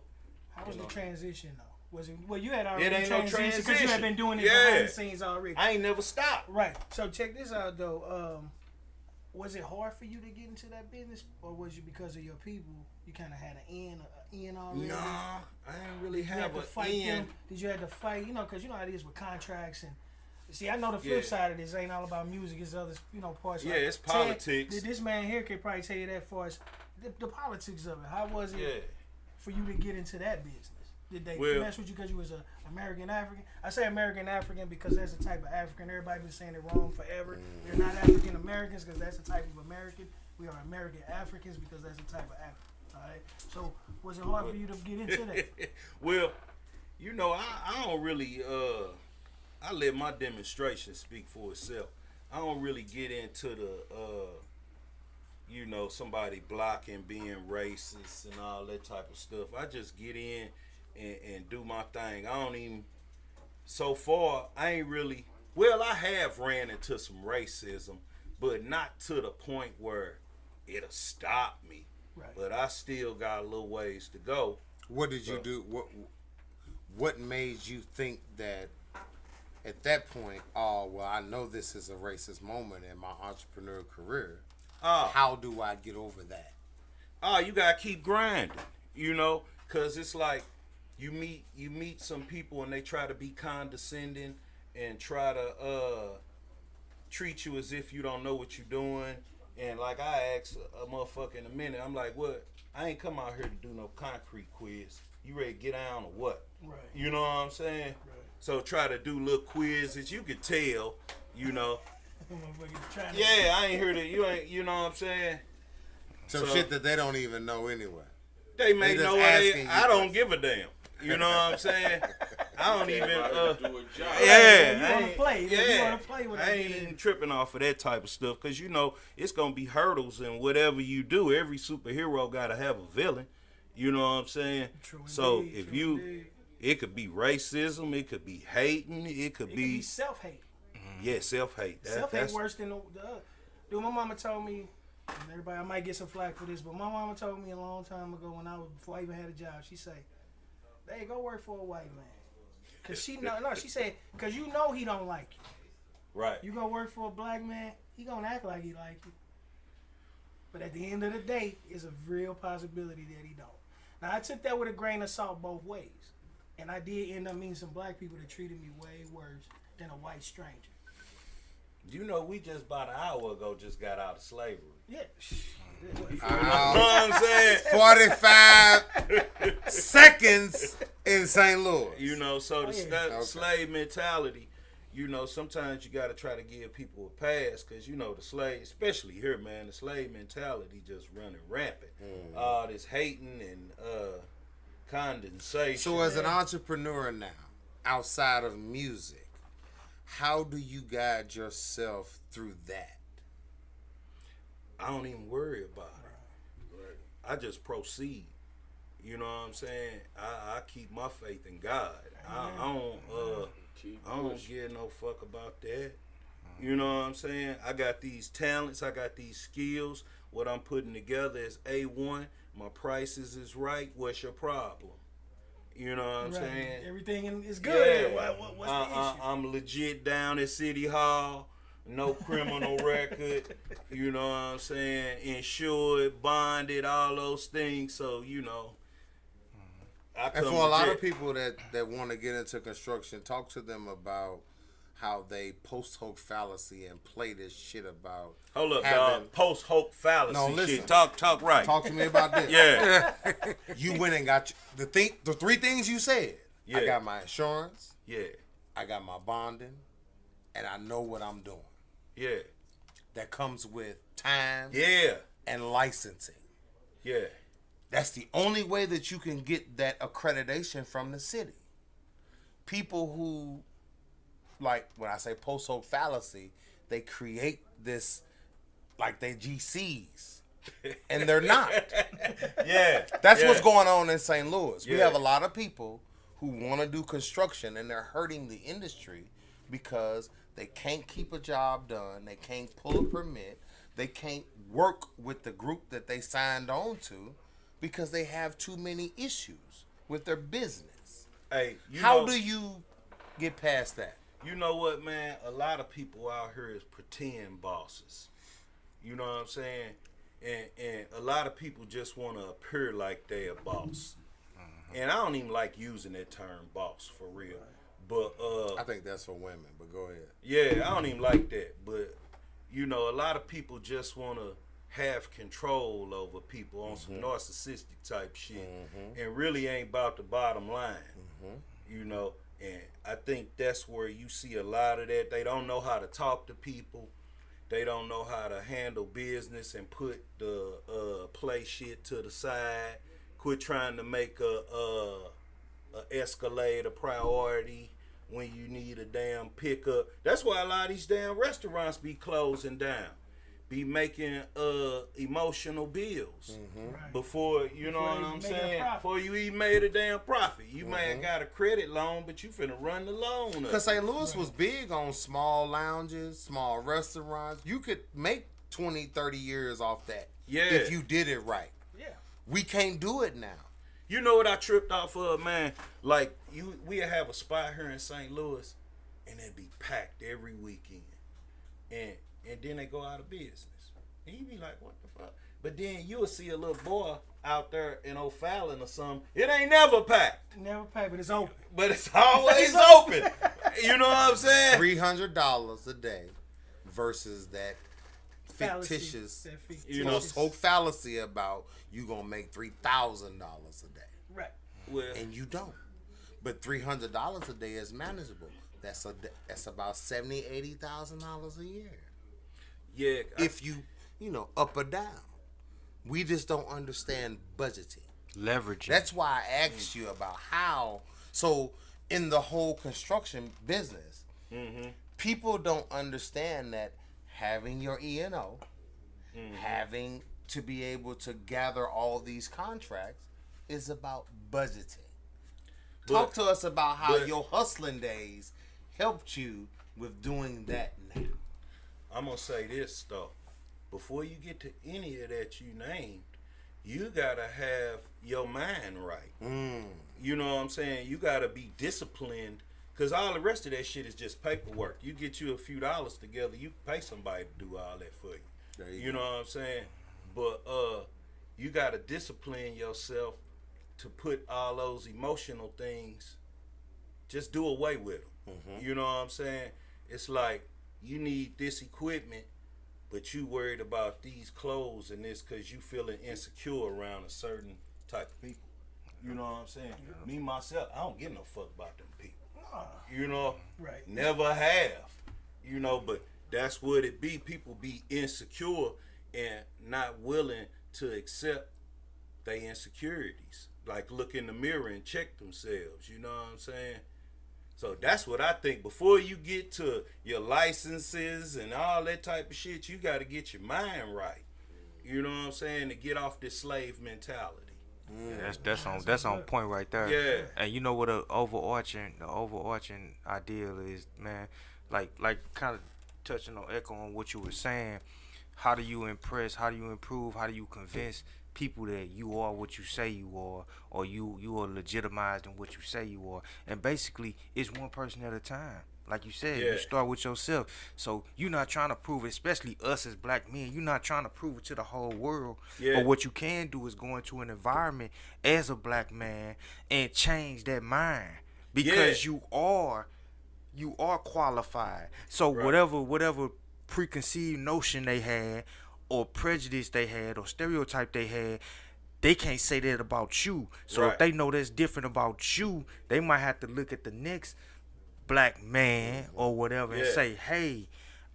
how was the transition though? Was it you had already it ain't no transition because you transition. had been doing it behind the scenes already. I ain't never stopped. Right. So check this out though. Was it hard for you to get into that business, or was it because of your people? You kind of had an in already. Nah, I didn't really have to an fight in. them? Did you have to fight? Because you know how it is with contracts and. See, I know the flip side of this ain't all about music. It's other, parts. Yeah, like it's politics. This man here could probably tell you that far as the politics of it. How was it for you to get into that business? Did they mess with you because you was an American African? I say American African because that's the type of African. Everybody been saying it wrong forever. They're not African Americans because that's the type of American. We are American Africans because that's the type of African. All right. So was it hard for you to get into that? Well, I don't really. I let my demonstration speak for itself. I don't really get into the, somebody blocking being racist and all that type of stuff. I just get in and do my thing. I don't even, so far, I ain't really, I have ran into some racism, but not to the point where it'll stop me. Right. But I still got a little ways to go. What did you do? What made you think that at that point, I know this is a racist moment in my entrepreneur career. How do I get over that? You gotta keep grinding, cause it's like you meet some people and they try to be condescending and try to treat you as if you don't know what you're doing. And like I asked a motherfucker in a minute, I'm like, what? I ain't come out here to do no concrete quiz. You ready to get down or what? Right. You know what I'm saying? Right. So try to do little quizzes. You could tell, Yeah, I ain't heard it. You know what I'm saying? Some shit that they don't even know anyway. They may They know just it. I don't give a damn. You know what I'm saying? I don't even. Do a job. You want to play? You want to play with I ain't even tripping off of that type of stuff because it's gonna be hurdles and whatever you do. Every superhero gotta have a villain. You know what I'm saying? True So indeed, if true you, indeed. it could be racism, it could be hating, it could be self-hate. yeah, self-hate. Self-hate worse than the other. Dude, my mama told me, and everybody, I might get some flack for this, but my mama told me a long time ago before I even had a job, she said, hey, go work for a white man. Cause she said, cause he don't like you. Right. You gonna work for a black man, he gonna act like he like you. But at the end of the day, it's a real possibility that he don't. Now, I took that with a grain of salt both ways. And I did end up meeting some black people that treated me way worse than a white stranger. We just about an hour ago just got out of slavery. Yeah. You know what I'm saying? 45 seconds in St. Louis. So the slave mentality, sometimes you got to try to give people a pass because, the slave, especially here, man, the slave mentality just running rampant. All this hating and condensation. So as an entrepreneur now, outside of music, how do you guide yourself through that? I don't even worry about it. Right. I just proceed. You know what I'm saying? I keep my faith in God. I don't give no fuck about that. You know what I'm saying? I got these talents. I got these skills. What I'm putting together is A1. My prices is right. What's your problem? You know what I'm saying? Everything is good. Yeah. What's the issue? I'm legit down at City Hall. No criminal record. You know what I'm saying? Insured, bonded, all those things. So, And for a lot of people that want to get into construction, talk to them about how they post hoc fallacy and play this shit about. Hold up, dog. Post hoc fallacy. No, listen. Shit. Talk right. Talk to me about this. Yeah. You went and got the three things you said. Yeah. I got my insurance. Yeah. I got my bonding, and I know what I'm doing. Yeah. That comes with time. Yeah. And licensing. Yeah. That's the only way that you can get that accreditation from the city. People who, like when I say post-hoc fallacy, they create this like they GCs, and they're not. Yeah. That's yeah. what's going on in St. Louis. We Yeah. have a lot of people who want to do construction, and they're hurting the industry because they can't keep a job done. They can't pull a permit. They can't work with the group that they signed on to because they have too many issues with their business. Hey, How do you get past that? You know what, man? A lot of people out here is pretend bosses. You know what I'm saying? And a lot of people just want to appear like they a boss. And I don't even like using that term boss for real. But I think that's for women, but go ahead. yeah, I don't even like that. But you know, a lot of people just want to have control over people on some narcissistic type shit, and really ain't about the bottom line. You know, and I think that's where you see a lot of that. They don't know how to talk to people. They don't know how to handle business and put the play shit to the side. Quit trying to make a Escalade a priority when you need a damn pickup. That's why a lot of these damn restaurants be closing down. Be making emotional bills before, you know what I'm saying? Before you even made a damn profit. You may have got a credit loan, but you finna run the loan up. Because St. Louis was big on small lounges, small restaurants. You could make 20, 30 years off that if you did it right. Yeah. We can't do it now. You know what I tripped off of, man? Like, we have a spot here in St. Louis, and it'd be packed every weekend. And then they go out of business. And you be like, what the fuck? But then you'll see a little boy out there in O'Fallon or something. It ain't never packed. Never packed, but it's open. But it's always open. You know what I'm saying? $300 a day versus that fictitious, whole fallacy about you gonna make $3,000 a day. Right. Well, And you don't. But $300 a day is manageable. That's about $70,000-$80,000 a year. yeah. If you up or down. We just don't understand budgeting. Leveraging. That's why I asked you about how. So in the whole construction business, people don't understand that having your E&O, having to be able to gather all these contracts is about budgeting. Talk to us about how your hustling days helped you with doing that now. I'm going to say this, though. Before you get to any of that you named, you got to have your mind right. You know what I'm saying? You got to be disciplined, because all the rest of that shit is just paperwork. You get you a few dollars together, you can pay somebody to do all that for you. You know what I'm saying? But you got to discipline yourself to put all those emotional things, just do away with them. You know what I'm saying? It's like you need this equipment, but you worried about these clothes and this because you feeling insecure around a certain type of people. You know what I'm saying? Me, myself, I don't give no fuck about them people. You know? Right. Never have. You know, but that's what it be. People be insecure and not willing to accept their insecurities. Like look in the mirror and check themselves. You know what I'm saying? So that's what I think. Before you get to your licenses and all that type of shit, you got to get your mind right. You know what I'm saying? To get off this slave mentality. Yeah, that's on point right there. Yeah. And you know what the overarching ideal is, man. Like kind of touching on echoing what you were saying. How do you impress? How do you improve? How do you convince people that you are what you say you are, or you are legitimized in what you say you are? And basically, it's one person at a time. Like you said, you start with yourself. So you're not trying to prove it, especially us as black men. You're not trying to prove it to the whole world. Yeah. But what you can do is go into an environment as a black man and change that mind, because you are qualified. So whatever preconceived notion they had, or prejudice they had, or stereotype they had, they can't say that about you. So if they know that's different about you, they might have to look at the next black man or whatever and say, hey,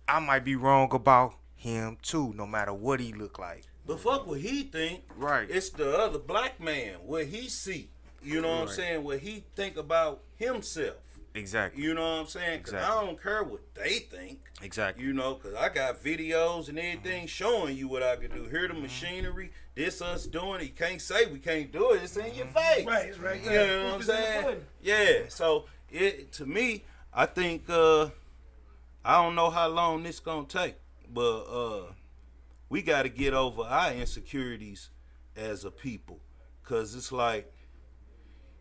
I might be wrong about him too, no matter what he look like. But fuck what he think. Right. It's the other black man, what he see. You know what I'm saying? What he think about himself. Exactly. You know what I'm saying? Because I don't care what they think. Exactly. You know, because I got videos and everything showing you what I can do. Here the machinery, this us doing it. You can't say we can't do it. It's in your face. Right, it's right You there. know what I'm Proof is in the saying? pudding. Yeah. So, to me, I think, I don't know how long this going to take. But we got to get over our insecurities as a people. Because it's like,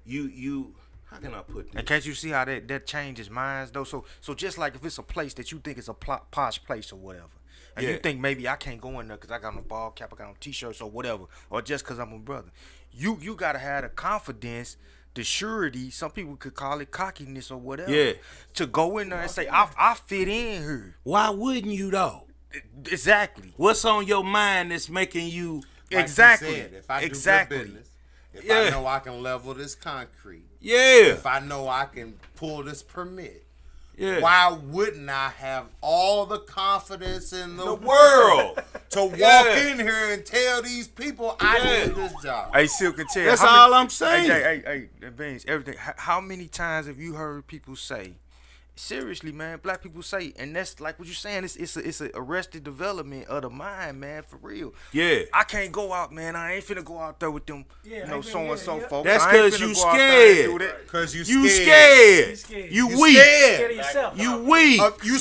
you how can I put this? And can't you see how that changes minds though? So just like if it's a place that you think is a posh place or whatever, and you think maybe I can't go in there because I got on a ball cap, I got on t-shirts or whatever, or just because I'm a brother, you gotta have the confidence, the surety. Some people could call it cockiness or whatever. Yeah. To go in there and say I fit in here. Why wouldn't you though? Exactly. What's on your mind that's making you? Like Exactly. you said, if I do Exactly. good business, if Yeah. I know I can level this concrete, Yeah. if I know I can pull this permit, Yeah. why wouldn't I have all the confidence in the world to walk Yeah. in here and tell these people I Yeah. did this job? Hey, Silk and Ted. That's how all many- I'm saying. Hey, Beans, everything. How many times have you heard people say, seriously, man, black people say, and that's like what you're saying, it's a arrested development of the mind, man, for real. Yeah. I can't go out, man. I ain't finna go out there with them, Yeah, so and so folks. That's I ain't 'cause finna you go out there and scared. do that. Because You You scared. scared. You You weak. Scared scared. of yourself. You weak. You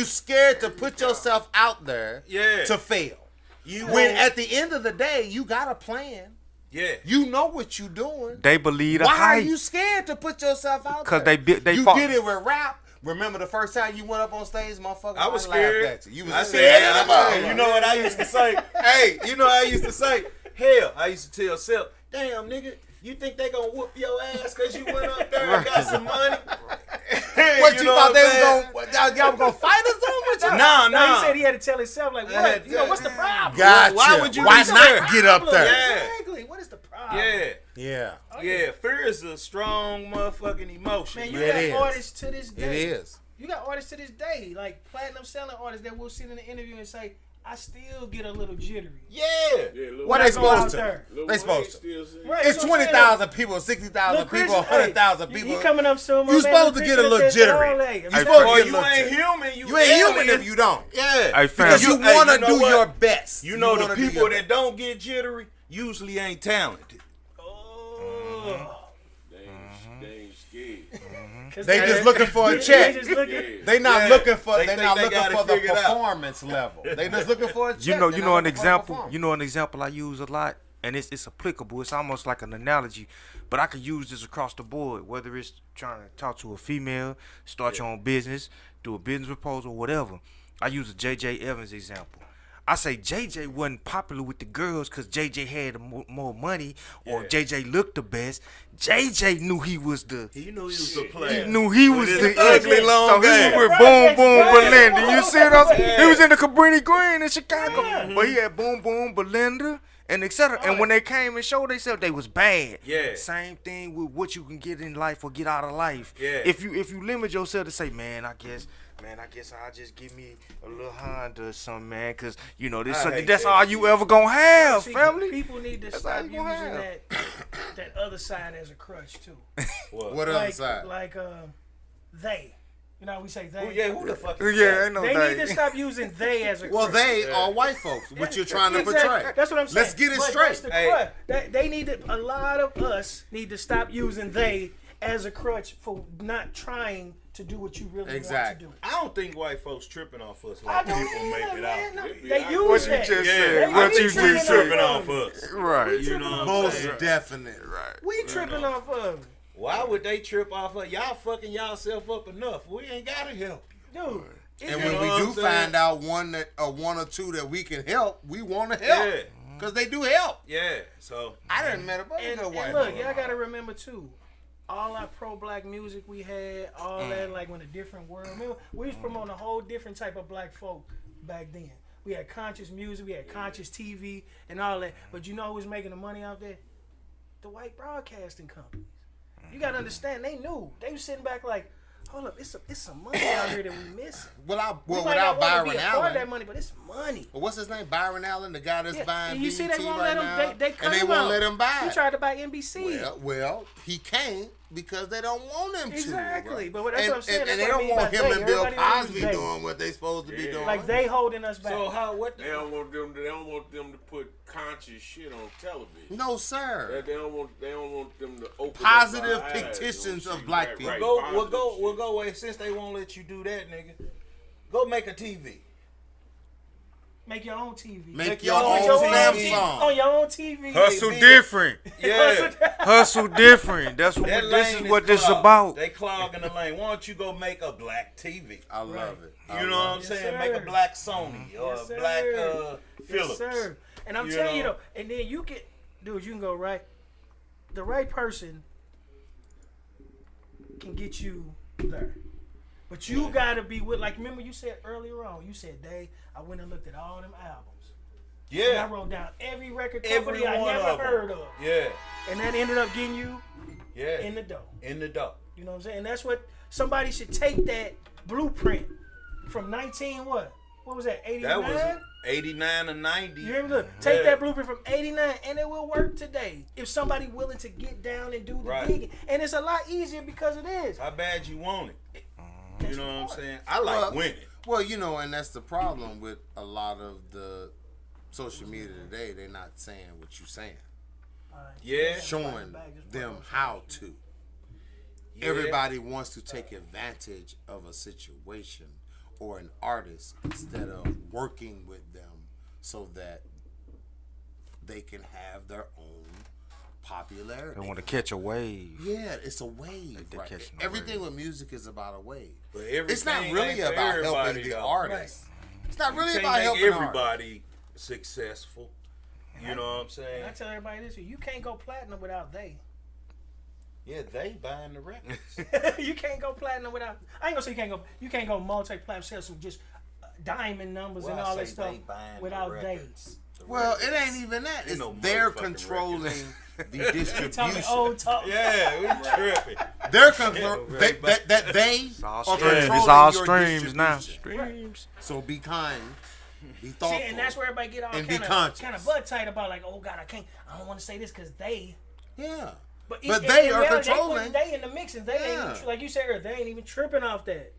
scared to put yourself out there Yeah. to fail. You When won't- at the end of the day, you got a plan. Yeah. You know what you doing. They believe the Why are hype. you scared to put yourself out there? 'Cause they you fought- did it with rap. Remember the first time you went up on stage, motherfucker? I was laughed scared. at you. You was I scared said, of the motherfucker. you know what I used to say? Hey, you know what I used to say? Hell, I used to tell Sel, damn, nigga, you think they gonna whoop your ass because you went up there and got some money? What you know thought what they I'm was gonna? Y'all was gonna fight or something? What you- Nah, No, he nah. said he had to tell himself, like, what? You know, what's the problem? Gotcha. Why would you Why be not scared? get up there? Yeah. Exactly. What is the problem? Yeah. Yeah. Yeah, fear is a strong motherfucking emotion. Man, you Yeah, it got is. artists to this day. It is. You got artists to this day, like platinum selling artists that will sit in the interview and say, I still get a little jittery. Yeah. Lil What When they I go out supposed to? there. Lil They Wayne supposed to. still sing. Right, It's that's what I'm saying. 20,000 people, 60,000 Look, people, Chris, 100,000 hey, people. He coming up soon. my You man, supposed Lil to Chris get a little said that jittery. all day. You I'm supposed telling to Or get a you little ain't jittery. human. You ain't human alien. if you don't. Yeah. Hey, fam. Because you Hey, want to you know do what? your best. You know the wanna do people your that don't get jittery usually ain't talented. Oh. They ain't scared. They just looking for a check. They just looking. They not Yeah. looking for. They They think not they looking got it for the figured out. performance level. They just looking for a check. You know They an not looking for the example. performance. You know an example I use a lot, and it's applicable. It's almost like an analogy, but I could use this across the board. Whether it's trying to talk to a female, start your own business, do a business proposal, whatever. I use a J.J. Evans example. I say JJ wasn't popular with the girls because JJ had more money or JJ looked the best. JJ knew he was the. He knew he was a player. He knew he was With the his ugly long So he hair. was with Projects, Boom Boom right. Belinda. You see what I'm saying? Yeah. He was in the Cabrini Green in Chicago. But he had Boom Boom Belinda and etc. And when they came and showed themselves, they was bad. Yeah. Same thing with what you can get in life or get out of life. Yeah. If you limit yourself to say, man, I guess I'll just give me a little Honda or something, man, because, you know, this I hate that's that all you ever gonna have, See, family. People need to That's stop all using you gonna have. that other side as a crutch too. What other Like side? they. You know how we say they. Who the fuck is Yeah, that? ain't no They thing. need to stop using they as a Well, crutch. they are white folks. What you're trying to Exactly. portray. That's what I'm saying. Let's get it But straight. that's the Hey. crutch. They need to, a lot of us need to stop using they as a crutch for not trying to do what you really Exactly. want to do. I don't think white folks tripping off us I like don't people make either, it man. out. No, they use What you that. just Yeah, said. I What think you tripping just on tripping said. off us. Right. You know what I'm Most saying? definite. Right. We tripping off of Why would they trip off us? Y'all fucking y'allself up enough. We ain't gotta help you. dude. And You when know we what do I'm saying? find out one or two that we can help, we want to help. Yeah. Because they do help. Yeah. So I didn't met a bunch And, of white and look, folks. y'all gotta remember too, all our pro-black music we had, all that, like when a different world. Remember, we was promoting a whole different type of black folk back then. We had conscious music, we had conscious TV, and all that. But you know who was making the money out there? The white broadcasting companies. You gotta understand, they knew. They was sitting back like, hold up, it's some money out here that we missing. Without We might without not wanna Byron be a part of that Allen. money, but it's money. Well, what's his name? Byron Allen, the guy that's Yeah, buying and you see BET they won't right let him. now, They cut and they him won't out. let him buy He it. tried to buy NBC. Well, he can't because they don't want him to. Exactly, bro. but that's what I'm saying. And That's they what I don't mean want by him they. and Bill Everybody knows Cosby they. doing what they supposed to be doing. Like they holding us back. So how what? They don't want them. They don't want them to put conscious shit on television. No, sir. They don't want. They don't want them to open Positive up our eyes petitions and of see black right, people. right, We'll positive shit. go away since they won't let you do that, nigga. Go make a TV. Make your own TV. Make your your own own TV. Samsung. On your own TV. Hustle be- different. Yeah. Hustle different. That's what That this lane is what this is clogged. about. They clogging the lane. Why don't you go make a black TV? I love it. I You know love what I'm Yes, saying? sir. Make a black Sony or Yes, a black sir. Philips. Yes, sir. And I'm You telling you know? though, and then you get, dude, you can go right. The right person can get you there. But you gotta be with, like, remember you said earlier on, you said, Dave, I went and looked at all them albums. And I Yeah. wrote down every record Every company I one never of 'em. heard of. Yeah. And that ended up getting you Yeah. in the dough. In the dough. You know what I'm saying? And that's what somebody should take that blueprint from 19 what? What was that? 89? That was 89 or 90. You hear me? Look, take Yeah. that blueprint from 89 and it will work today. If somebody willing to get down and do the Right. digging. And it's a lot easier because it is. How bad you want it? You That's know what I'm the point. saying? I like Well, winning. Well, you know, and that's the problem with a lot of the social media today. They're not saying what you're saying, Yeah. showing them how to. Yeah. Everybody wants to take advantage of a situation or an artist instead of working with them so that they can have their own popularity. They want to catch a wave. Yeah, it's a wave. they're Right? catching a Everything wave. with music is about a wave. But It's not everything really ain't for about helping everybody, the though. artist. It's not really You about can't helping make the artist. everybody successful. You know what I'm saying? And I tell everybody this, you can't go platinum without they. Yeah, they buying the records. You can't go platinum without. I ain't gonna say you can't go multi-platinum sales with just diamond numbers Well, and I all that say stuff they buying the without they. records. Well, it ain't even that. Ain't It's no they're motherfucking controlling the Talking distribution. old talk. Yeah, we tripping. They're controlling they It's all are streams. controlling It's all your streams now. distribution. Streams. So be kind, be See, thoughtful. and that's where everybody get all And be kind conscious. of butt tight about like, oh God, I don't want to say this because they. Yeah. But But in they are reality, controlling. They in the mix, and they ain't Yeah. even, like you said earlier, they ain't even tripping off that.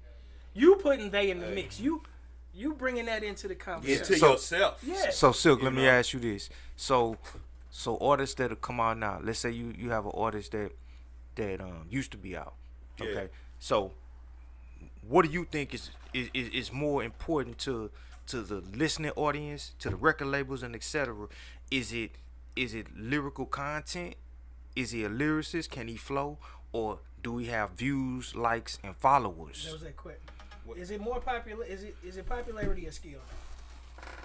You putting they in the mix. You bringing that into the conversation. Into So- yourself. Yeah. So Silk, let me know? ask you this. So artists that'll come out now. Let's say you have an artist that used to be out. Okay. Yeah. So what do you think is more important to the listening audience, to the record labels and etc.? Is it lyrical content? Is he a lyricist? Can he flow? Or do we have views, likes, and followers? That was that quick. Is it more popular? Is it popularity or skill?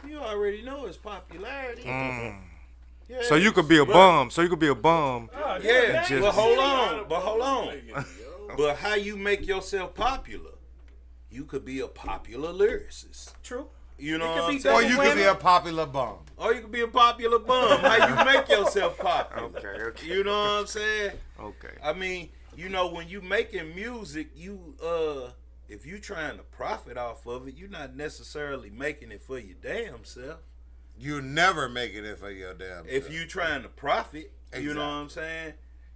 You already know it's popularity. Yeah. So you could be a bum. So you could be a bum. Oh, Yeah, man, just- but hold on. Yo. But hold on. But how you make yourself popular? You could be a popular lyricist. True. You know It could what be I'm saying? Or you could be a popular bum. Or you could be a popular bum. How you make yourself popular? Okay. You know what I'm saying? Okay. I mean, you know, when you making music, you if you trying to profit off of it, you're not necessarily making it for your damn self. You never making it for your damn If self. you trying to profit, you know what I'm saying?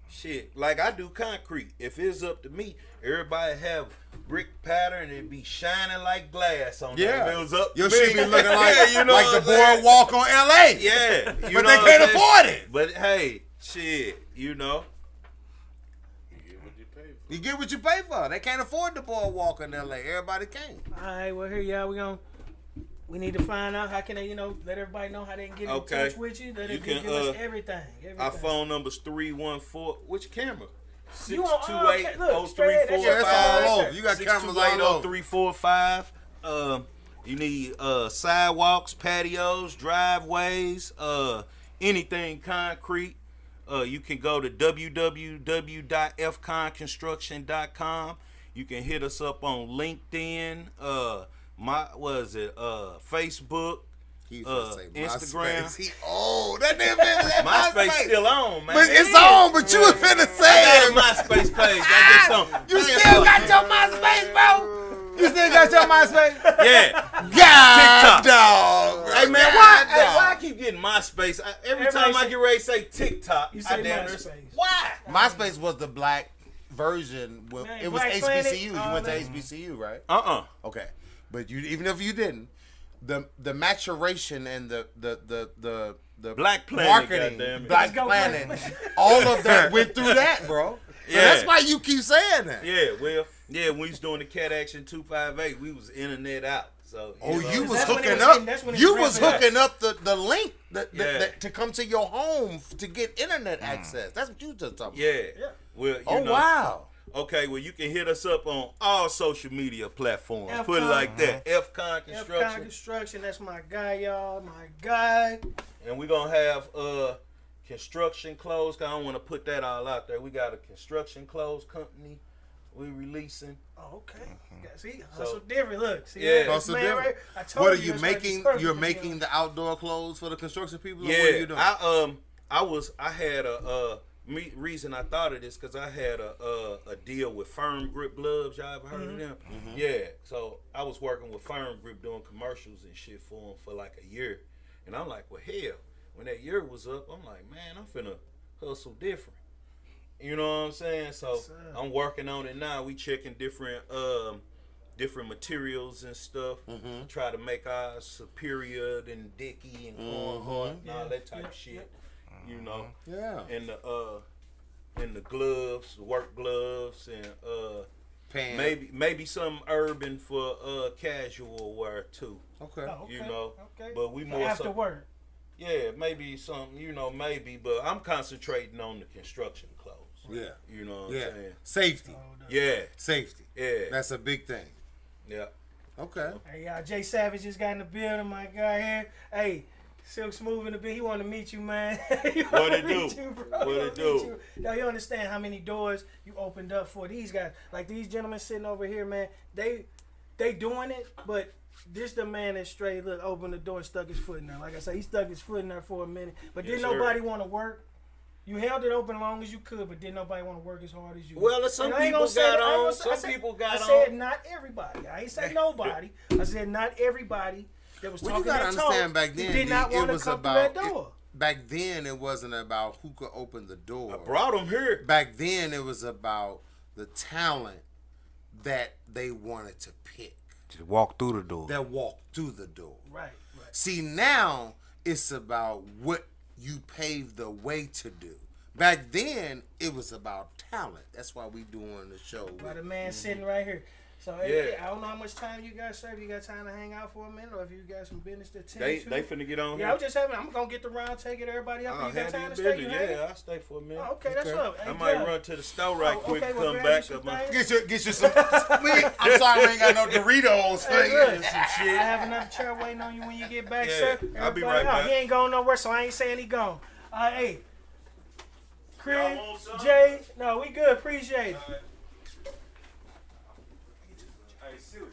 Shit, like I do concrete. If it's up to me, everybody have brick pattern, it'd be shining like glass on there. If it was up to Your me. shit be looking like, Yeah, you know like what the I'm saying? boardwalk on LA. Yeah, you But know they what can't I'm saying? afford it. But hey, shit, you know. You get what you pay for. They can't afford the boardwalk in LA. Everybody can. All right. Well, here y'all. We need to find out how can they, let everybody know how they can get in Okay. touch with you. Let You them can, give us everything. Our phone number's 314. Which camera? You on all 628 look, straight, that's Yeah, it's all over. You got 628 cameras all over. 0345. You need sidewalks, patios, driveways, anything concrete. You can go to www.fconconstruction.com. You can hit us up on LinkedIn, Facebook, He finna say Instagram. MySpace. He old. That nigga finna say MySpace still on, man. But it's on, but you was finna say I it, got MySpace page. I just don't. You still got your MySpace, bro? You still got your MySpace? Yeah. God, TikTok. dog. Hey man, why I keep getting MySpace? Every time I get ready to say TikTok, You say I damn near- MySpace. Why? MySpace was the black version. Man, It was Black HBCU. Planet, You all went to that. HBCU, right? Okay. But you, even if you didn't, the maturation and the Black Planet, marketing, goddamn it. Black Let's go Planet, Black Planet. all of that went through that, bro. So Yeah. that's why you keep saying that. Yeah, well, when we was doing the Cat Action 258, we was internet out. So Oh, know. you was That's when hooking it was up. getting- that's when it You was was ramping up. hooking up the link Yeah. to come to your home to get internet access. That's what you just talking about. Yeah. Well, you Oh know. wow. Okay, well, you can hit us up on all social media platforms. F-Con. Put it like that. FCon F-Con Construction. Construction, that's my guy, y'all. My guy. And we're going to have construction clothes. 'Cause I don't want to put that all out there. We got a construction clothes company we releasing. Oh, okay. See, hustle different. Look, see, Yeah. that Hustle man different. right- I told What are you you that's why it's making? perfect You're for making y'all. the outdoor clothes for the construction people? Or Yeah, what are you doing? I had a reason I thought of this because I had a deal with Firm Grip Gloves. Y'all ever heard of them? Yeah. So I was working with Firm Grip doing commercials and shit for them for like a year, and I'm like, well, hell, when that year was up, I'm like, man, I'm finna hustle different. You know what I'm saying? So I'm working on it now. We checking different materials and stuff. Try to make ours superior than Dickie and Carhartt and all that type of shit. You know. Yeah. And the gloves, work gloves, and Pants. maybe some urban for casual wear too. Okay. Oh, okay. You know. Okay. But we For more after so, work. yeah, maybe something, maybe, but I'm concentrating on the construction clothes. Yeah. You know what Yeah. I'm saying? Safety. Yeah. Safety. Yeah. That's a big thing. Yeah. Okay. Hey, y'all, Jay Savage just got in the building, my guy here. Hey, Silk Smooth in the building. He want to meet you, man. What it do? What it do? Yo, you understand how many doors you opened up for these guys? Like these gentlemen sitting over here, man. They doing it, but this the man that straight look opened the door and stuck his foot in there. Like I said, he stuck his foot in there for a minute, but Yes, didn't sir. nobody want to work. You held it open long as you could, but didn't nobody want to work as hard as you. Well, some And I ain't people gonna say got that- I ain't on. gonna say- Some people got I on. said not everybody. I ain't said nobody. I said not everybody that was Well, talking you gotta that understand talk back then, did not D, want it to was come about through that door. back then it wasn't about who could open the door. I brought them here. Back then it was about the talent that they wanted to pick. Just walk through the door. That walked through the door. Right. See, now it's about what you paved the way to do. Back then, it was about talent. That's why we doing the show. By the man sitting right here. So Yeah. I don't know how much time you guys serve. You got time to hang out for a minute, or if you got some business to tend They to. finna get on Yeah, I here. was just having. I'm gonna get the round, take it, everybody up. I'll You got handle time your to stay? You business. hanging? Yeah, I'll stay for a minute. Oh, okay, that's up. Hey, I might Jeff. run to the store right quick, okay, well, come grab back. you Up some my, things. Get you some. I'm sorry, we ain't got no Doritos. Hey, look, some shit. I have another chair waiting on you when you get back, Yeah, sir. I'll be Everybody right out. back. He ain't going nowhere, so I ain't saying he gone. Hey, Chris, Y'all want some? Jay, no, we good. Appreciate it. Hey, Silk.